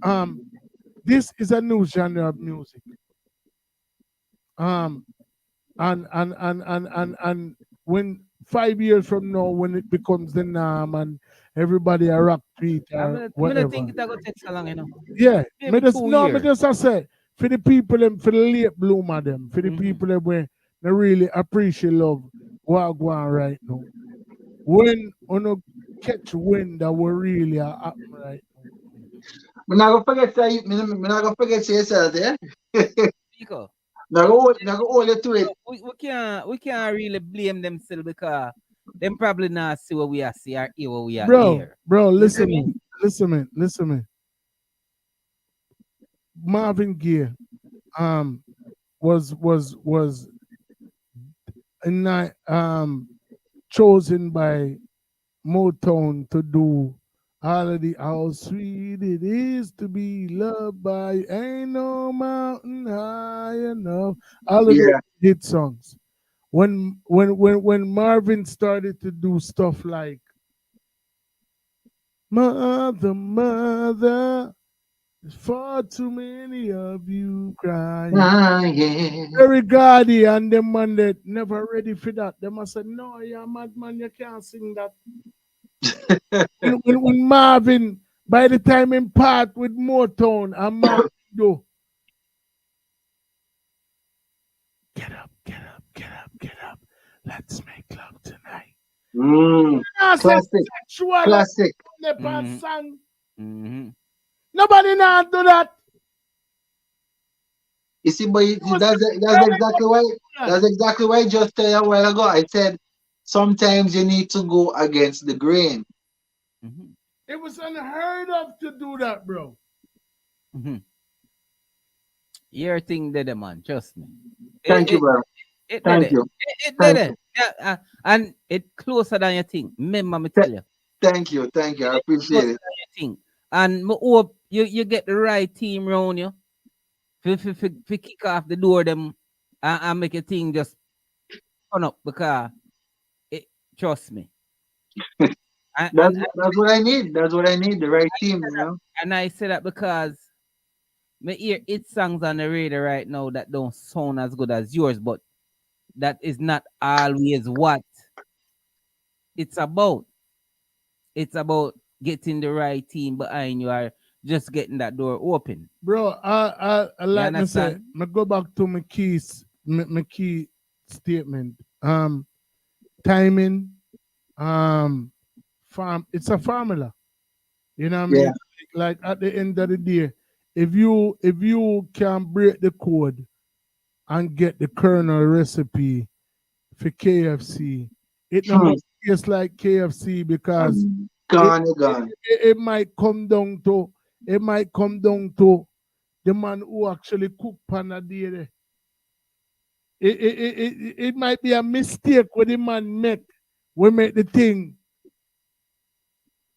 this is a new genre of music. And when 5 years from now, when it becomes the norm and everybody a rock tweet or whatever. I think it's going to take so long, you know. Yeah. Maybe 2 years. Me just I say, for the people them, for the late bloomer them, for the people that where they really appreciate love what go on right now. When on catch wind that will really happen right now. I'm not gonna forget say yourself there. Pico. Now go hold you to it. We can't really blame themselves because them probably not see what we are see or hear what we are hear. Bro, listen me. Marvin Gaye was chosen by Motown to do all of the how sweet it is to be loved by ain't no mountain high enough. All of the hit songs. When Marvin started to do stuff like Mother, there's far too many of you crying. Very Gaudy and them man that never ready for that. They must say, no, you're a madman, you can't sing that. when Marvin, by the time in part with Motown and Marvin do, get up. Let's make love tonight. Classic. Nobody now do that. You see, but that's exactly why just a while ago I said sometimes you need to go against the grain. It was unheard of to do that, bro. Your thing did it, man. Trust me. Thank you, bro. Thank you. It did it. Yeah, and it closer than you think. Remember me tell you. Thank you. I appreciate it. And I hope you get the right team around you. For kick off the door them and make a thing just turn up because trust me. That's what I need. That's what I need. The right team, you know. And I say that because me hear it songs on the radio right now that don't sound as good as yours, but that is not always what it's about. It's about getting the right team behind you or just getting that door open. Bro, I like to say, I go back to my key statement. Timing, it's a formula. You know what I mean? Like at the end of the day, if you can break the code and get the kernel recipe for KFC, it not tastes like KFC because it might come down to the man who actually cook pan a day. It might be a mistake what the man make. We make the thing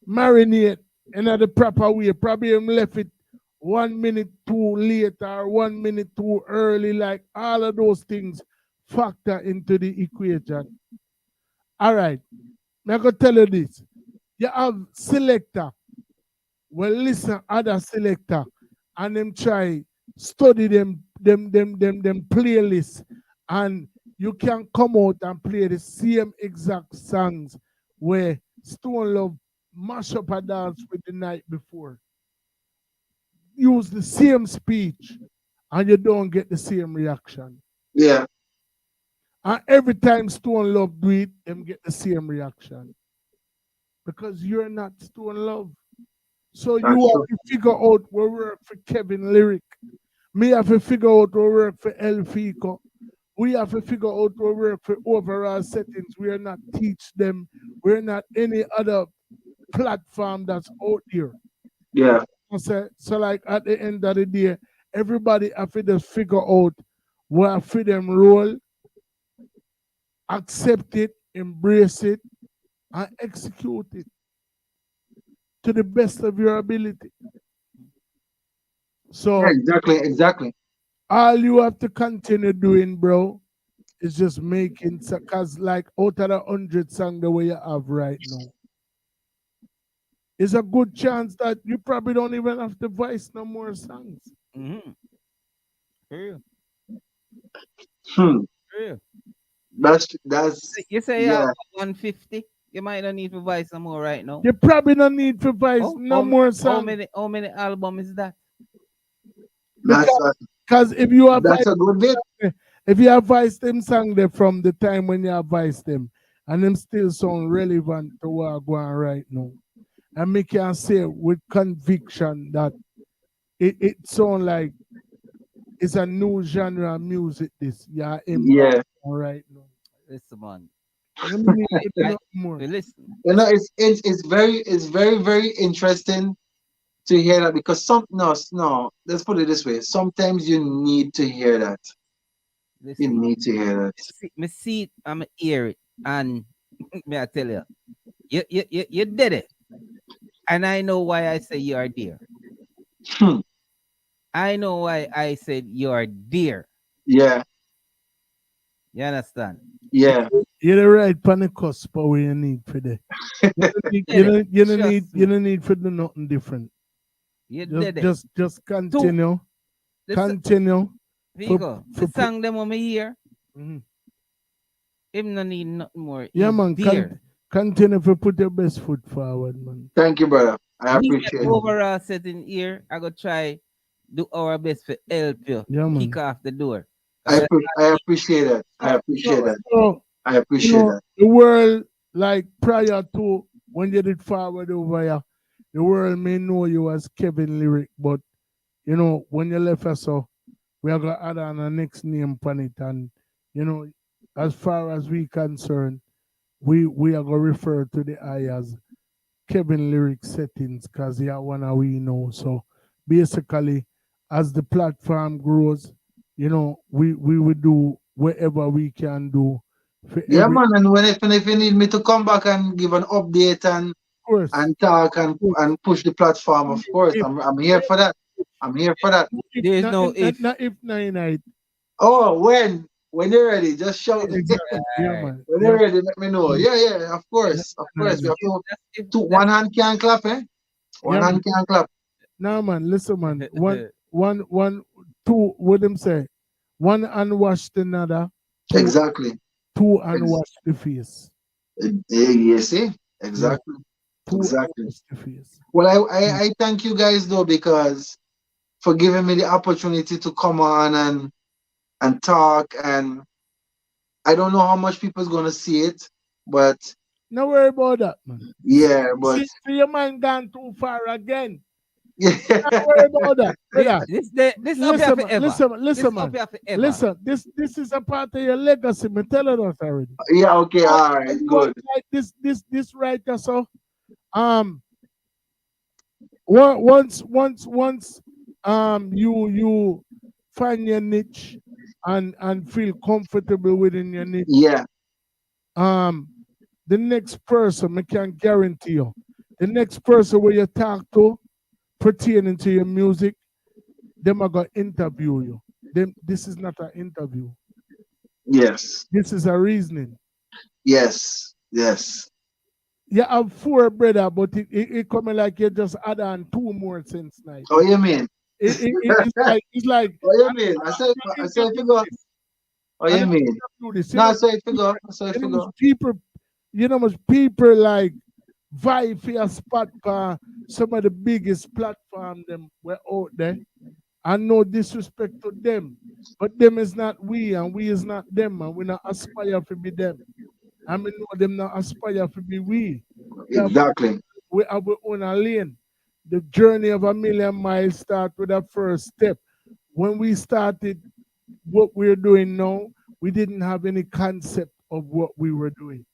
marinate in the proper way. Probably him left it 1 minute too late or 1 minute too early. Like all of those things factor into the equation. All right. I'm going to tell you this. You have selector. Well, listen, other selector, and them try study them playlists, and you can come out and play the same exact songs where Stone Love mash up a dance with the night before. Use the same speech, and you don't get the same reaction. Yeah. And every time Stone Love do it, them get the same reaction. Because you're not Stone Love. So you have to figure out what work for Kevin Lyrick. Me have to figure out what work for El Fico. We have to figure out what work for overall settings. We are not teach them. We're not any other platform that's out there. Yeah. So like at the end of the day, everybody have to just figure out what for them role, accept it, embrace it, and execute it to the best of your ability. So yeah, exactly. all you have to continue doing, bro, is just making, because like out of the 100 songs the way you have right now, it's a good chance that you probably don't even have to voice no more songs. Mm-hmm. True. Hmm. True. That's You say you yeah. have 150. You might not need to buy some more right now. You probably don't need to voice no more songs. How many album is that? Because if you have that's a good bit. If you advise them song there from the time when you advise them, and them still sound relevant to what are going on right now, and me can say with conviction that it sound like it's a new genre of music. This Yeah. Right now. Listen, man. More. Listen. You know, it's very interesting to hear that, because let's put it this way. Sometimes you need to hear that. Listen, you need to hear that. Me see it, I'm hear it, and may I tell you, you did it, and I know why I say you are dear. I know why I said you are dear. Yeah. You understand? Yeah. You're the right pan the cusp where you need for that. You don't need for do nothing different. You just, did it. Just continue. Continue. Vigo, the song them on me here. Him no need nothing more. Yeah, He's man. dear. Continue to put your best foot forward, man. Thank you, brother. I appreciate it. Overall setting here, I go try do our best to help you kick off the door. I appreciate that. I appreciate that. I appreciate that. The world, like prior to when you did forward over here, the world may know you as Kevin Lyrick, but you know, when you left us, so we are gonna add on a next name on it, and you know, as far as we concerned, we are gonna refer to the I as Kevin Lyrick settings, because they are one of we know. So basically, as the platform grows, you know, we will do whatever we can do. Yeah, man. And if you need me to come back and give an update and talk and push the platform, of course, I'm here for that. I'm here for that. There's no if. Not if night. Oh, when you're ready, just shout. Yeah, man. When you're ready, let me know. Yeah, of course. We have to one hand can't clap, eh? One hand can't clap. No, man, listen, man. Two, what them say? One unwash the another. Exactly. Two unwash the face. You see? Exactly. Yeah. Exactly. Well, I thank you guys though, because for giving me the opportunity to come on and talk, and I don't know how much people's gonna see it, but no worry about that, man. Yeah, but see your man gone too far again. Don't worry about that. Listen, man. Listen, this is a part of your legacy. Me telling us already. Yeah, okay, all right, good. Like this writer, so once you find your niche and feel comfortable within your niche. Yeah. The next person, I can guarantee you, the next person where you talk to pertaining to your music, them are gonna interview you. This is not an interview. Yes. This is a reasoning. Yes. You have 4 brother, but it coming like you just add on 2 more since night. Oh, you mean? It's like. Oh, you mean? I say figure. Oh, you mean? No, I say figure. People, you know, much people like vie for a spot for some of the biggest platform them were out there. And no disrespect to them, but them is not we, and we is not them, and we not aspire to be them. I mean, no, them not aspire to be we. Exactly. We have our own lane. The journey of 1,000,000 miles start with a first step. When we started what we're doing now, we didn't have any concept of what we were doing.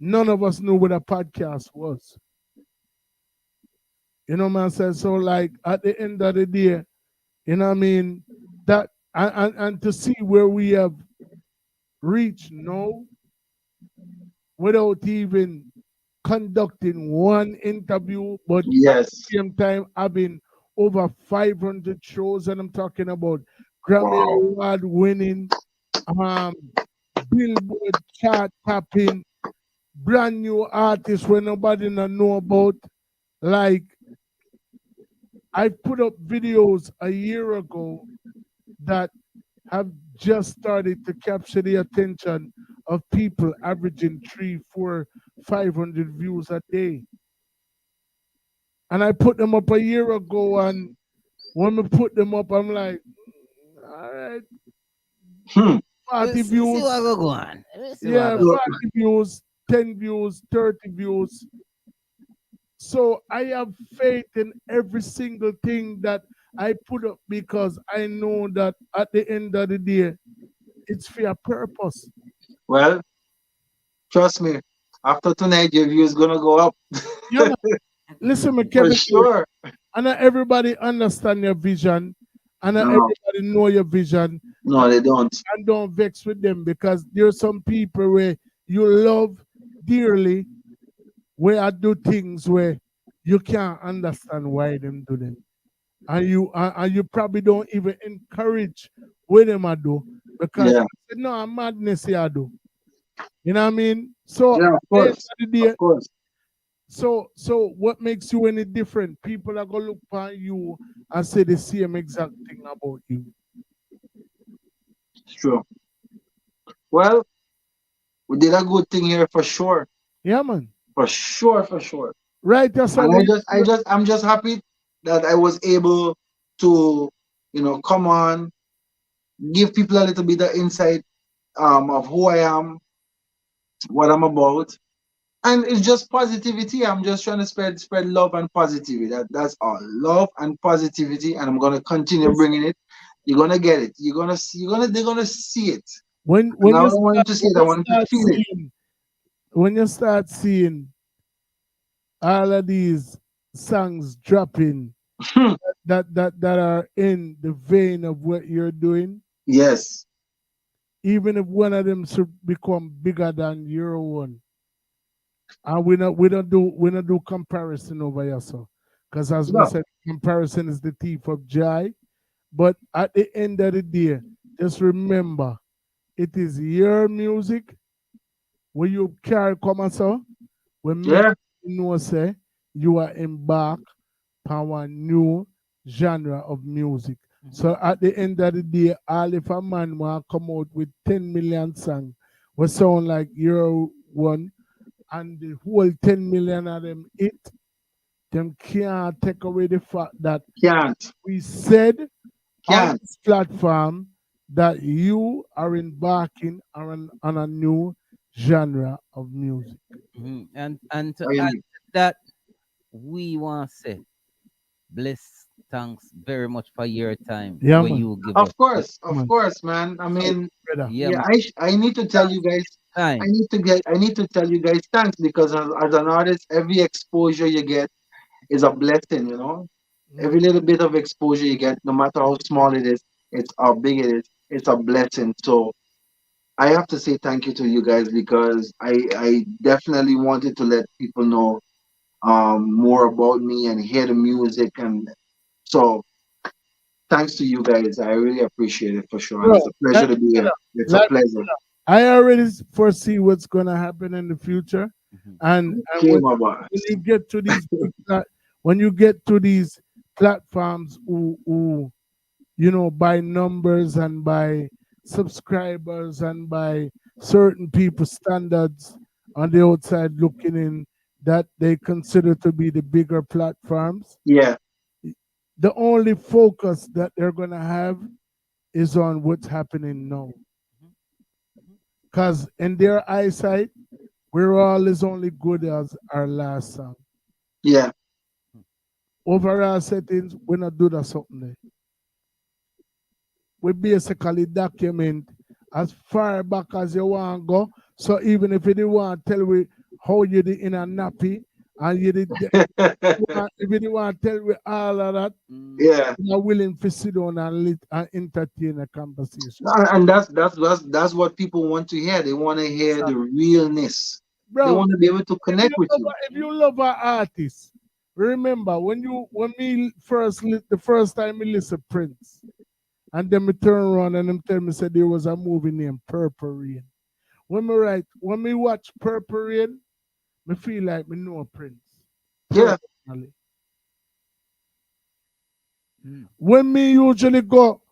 None of us knew what a podcast was. You know what I'm saying? So like at the end of the day, you know what I mean? That and to see where we have reached now, without even conducting one interview, but at Yes. the same time having over 500 shows, and I'm talking about Grammy Wow. Award winning, Billboard chart topping, brand new artists where nobody know about. Like, I put up videos a year ago that have just started to capture the attention of people averaging 3, 4, 500 views a day. And I put them up a year ago, and when we put them up, I'm like, all right, 40 See views. what go on. Yeah, 40 views, 10 views, 30 views. So I have faith in every single thing that I put up because I know that at the end of the day, it's for a purpose. Well, trust me, after tonight, your view is gonna go up. Yeah, man. Listen, me, For Kevin. sure. And not everybody understand your vision, and not No. everybody know your vision. No, they don't. And don't vex with them because there's some people where you love dearly, where I do things where you can't understand why them do them, and you probably don't even encourage what them I do because Yeah. no, I'm madness here I do. You know what I mean? So Yeah, of course. at the end of the day, Of course. so what makes you any different? People are gonna look upon you and say the same exact thing about you. It's true. Well, we did a good thing here for sure. Yeah, man. For sure, for sure. Right, that's how And I'm just happy that I was able to, come on, give people a little bit of insight of who I am, what I'm about. And it's just positivity. I'm just trying to spread love and positivity. That's all. Love and positivity. And I'm gonna continue bringing it. You're gonna get it. They're gonna see it. when And I you don't want them to see it, I want them to feel it. when you start seeing all of these songs dropping that are in the vein of what you're doing, Yes. even if one of them should become bigger than your one, and we don't do comparison over here, so because as we No. said, comparison is the thief of joy. But at the end of the day, just remember, it is your music where you carry come and so when Yeah. you know say you are embarked upon a new genre of music. So at the end of the day, all if a man want come out with 10 million songs, will sound like your one, and the whole 10 million of them them can't take away the fact that Can't. we said on Can't. this platform that you are embarking on a new genre of music. And to add to that, we want to say, bless, thanks very much for your time. Yeah, where man. you give us. Of course, man. I mean, Yeah, yeah, man. I need to tell you guys. Time. I need to tell you guys thanks because as an artist, every exposure you get is a blessing. Every little bit of exposure you get, no matter how small it is, it's how big it is. It's a blessing. So I have to say thank you to you guys because I definitely wanted to let people know more about me and hear the music, and so thanks to you guys. I really appreciate it for sure, and Bro, it's a pleasure to be here. It's a pleasure. I already foresee what's gonna happen in the future, and Okay, when, my boy. when you get to these when you get to these platforms who by numbers and by subscribers and by certain people's standards on the outside looking in, that they consider to be the bigger platforms. Yeah. The only focus that they're gonna have is on what's happening now. Because in their eyesight, we're all as only good as our last song. Yeah. Overall settings, we not do that something there. We basically document as far back as you want to go. So even if you didn't want to tell me how you did in a nappy, and you did, if you didn't want to tell me all of that, yeah, you're willing to sit down and entertain a conversation. And that's what people want to hear. They want to hear the realness. They bro, want to be able to connect with you. if you love an artist, remember when me the first time we listen Prince, and then me turn around and them tell me said there was a movie named Purple Rain. When me watch Purple Rain, me feel like me know Prince. Yeah. Personally. When me usually go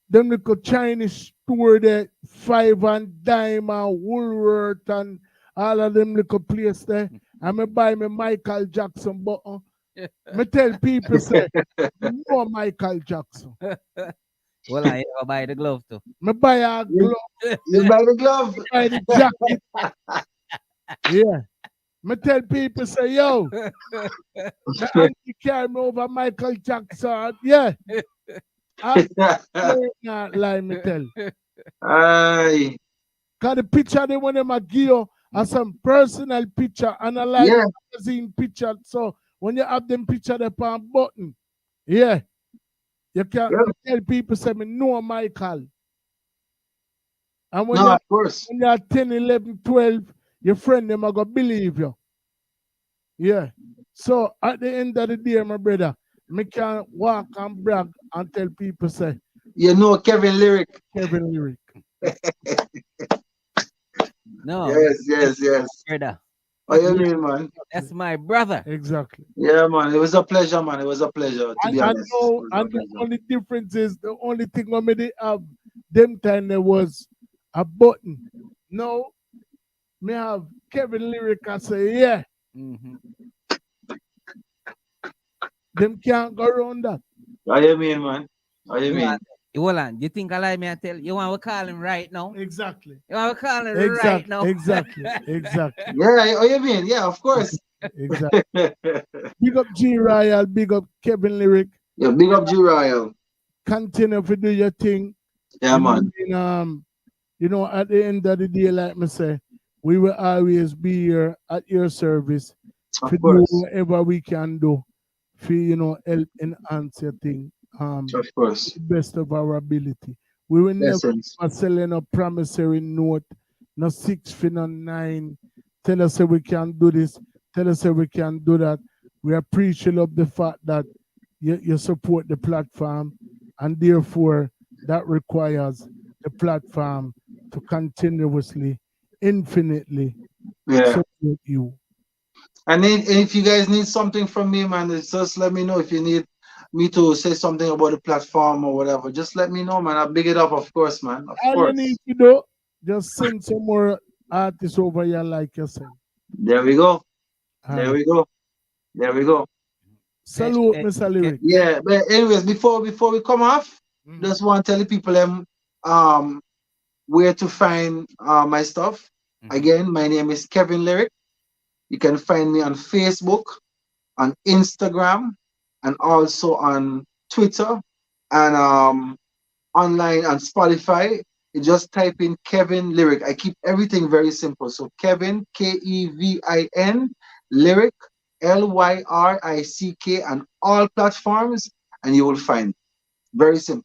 them little Chinese store there, Five and Dime and Woolworth and all of them little place there, and me buy me Michael Jackson button. Me tell people say, no Michael Jackson. Well, I buy the glove too. Me buy a glove. You buy the glove. Me buy the jacket. Yeah. Me tell people say, yo, my auntie carry me over Michael Jackson. Yeah. I not lie, me tell. Aye. Cause the picture they want them a give you are some personal picture and a like magazine picture. So when you have them picture they on button, yeah. You can tell people say me know Michael. And when of course. When you're 10, 11, 12, your friend them are gonna believe you. Yeah. So at the end of the day, my brother, me can walk and brag and tell people say, you know Kevin Lyrick. Kevin Lyrick. No. Yes. Brother. Oh, you mean, man? That's my brother. Exactly. Yeah, man. It was a pleasure, man. It was a pleasure, to be honest. And the only difference is the only thing I made have them time there was a button. No, me have Kevin Lyrick and say, yeah. Them can't go around that. What you mean, man? What you mean? Hold on. You think I lie me? I tell you want to call him right now? Exactly. You want to call him right now? Exactly. Yeah, what you mean? Yeah, of course. Exactly. Big up G Royal, big up Kevin Lyrick. Yeah, big up G Royal. Continue to do your thing. Yeah, man. You know, at the end of the day, like me say, we will always be here at your service to do whatever we can do for, help enhance your thing. Of course. To the best of our ability. We will never sell a promissory note, no 6 for no 9. Tell us that we can do this, tell us that we can do that. We appreciate of the fact that you support the platform, and therefore that requires the platform to continuously, infinitely support you. And if you guys need something from me, man, just let me know. If you need me to say something about the platform or whatever, just let me know, man. I'll big it up, of course, man. All you need to do, just send some more artists over here like yourself. There we go. There we go. Salute, Mr. Lyrick. Yeah, but anyways, before we come off, just want to tell the people where to find my stuff. Again, my name is Kevin Lyrick. You can find me on Facebook, on Instagram, and also on Twitter, and online on Spotify. You just type in Kevin Lyrick. I keep everything very simple. So Kevin, Kevin, Lyrick, Lyrick, on all platforms, and you will find it. Very simple.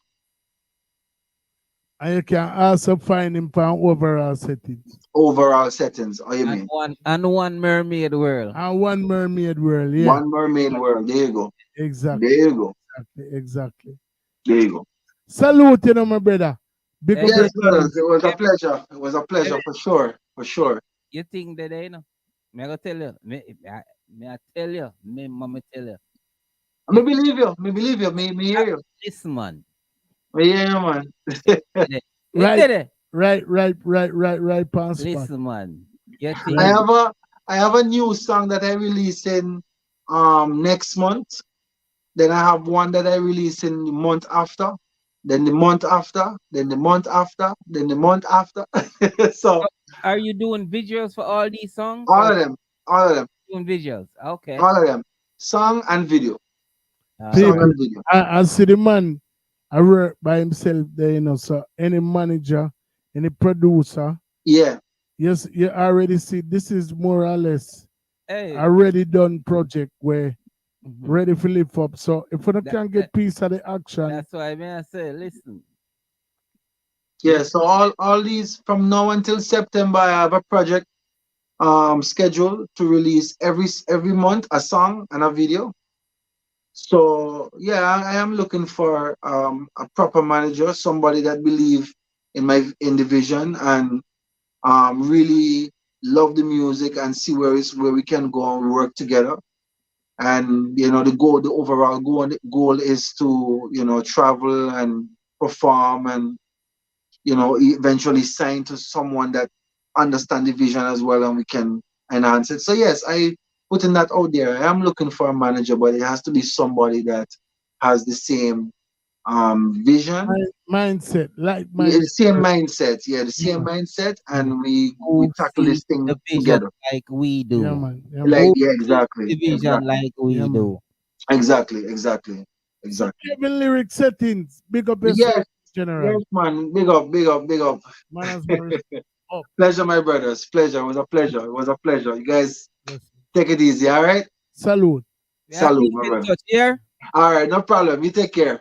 And you can also find him on overall settings. Overall settings, you mean? And 1mermaid world. And 1mermaid world, yeah. 1mermaid world, there you go. Exactly. There you go. Exactly. There you go. Salute, my brother. Yes, brothers, it was a pleasure. It was a pleasure for sure. For sure. You think that I gonna tell you. I tell you. Me mama tell you. Me believe you. Me hear you. Listen, man. Me hear you, man. Right, past. Listen, man. I have a new song that I release in next month. Then I have one that I release in the month after. Then the month after. Then the month after. Then the month after. So are you doing visuals for all these songs? All of them. Doing visuals. Okay. All of them. Song and video. Song and video. I see the man I work by himself there, so any manager, any producer. Yeah. Yes, you already see this is more or less a already done project where ready for lift up. So if we can get piece of the action. That's why I say, listen. Yeah, so all these from now until September, I have a project schedule to release every month a song and a video. So yeah, I am looking for a proper manager, somebody that believe in the vision and really love the music and see where we can go and work together. And the overall goal is to travel and perform and eventually sign to someone that understand the vision as well, and we can enhance it. So yes, I putting that out there. I am looking for a manager, but it has to be somebody that has the same vision, mindset, like yeah, the same mindset. mindset. Yeah, the same Yeah. mindset, and we Who tackle see this thing the vision together. like we Yeah, do? man. Yeah, Like man. Who yeah, see exactly, the vision exactly, like we Yeah, man. do? So exactly. Kevin Lyrick settings, big up yourself, Yes, General. yes, man. Big up, big up, big up. Man has my respect. Up. Pleasure, my brothers. Pleasure. It was a pleasure. It was a pleasure. You guys Yes. take it easy, all right? Salute. Yeah, Salute, keep my in brother. touch here. All right, no problem. You take care.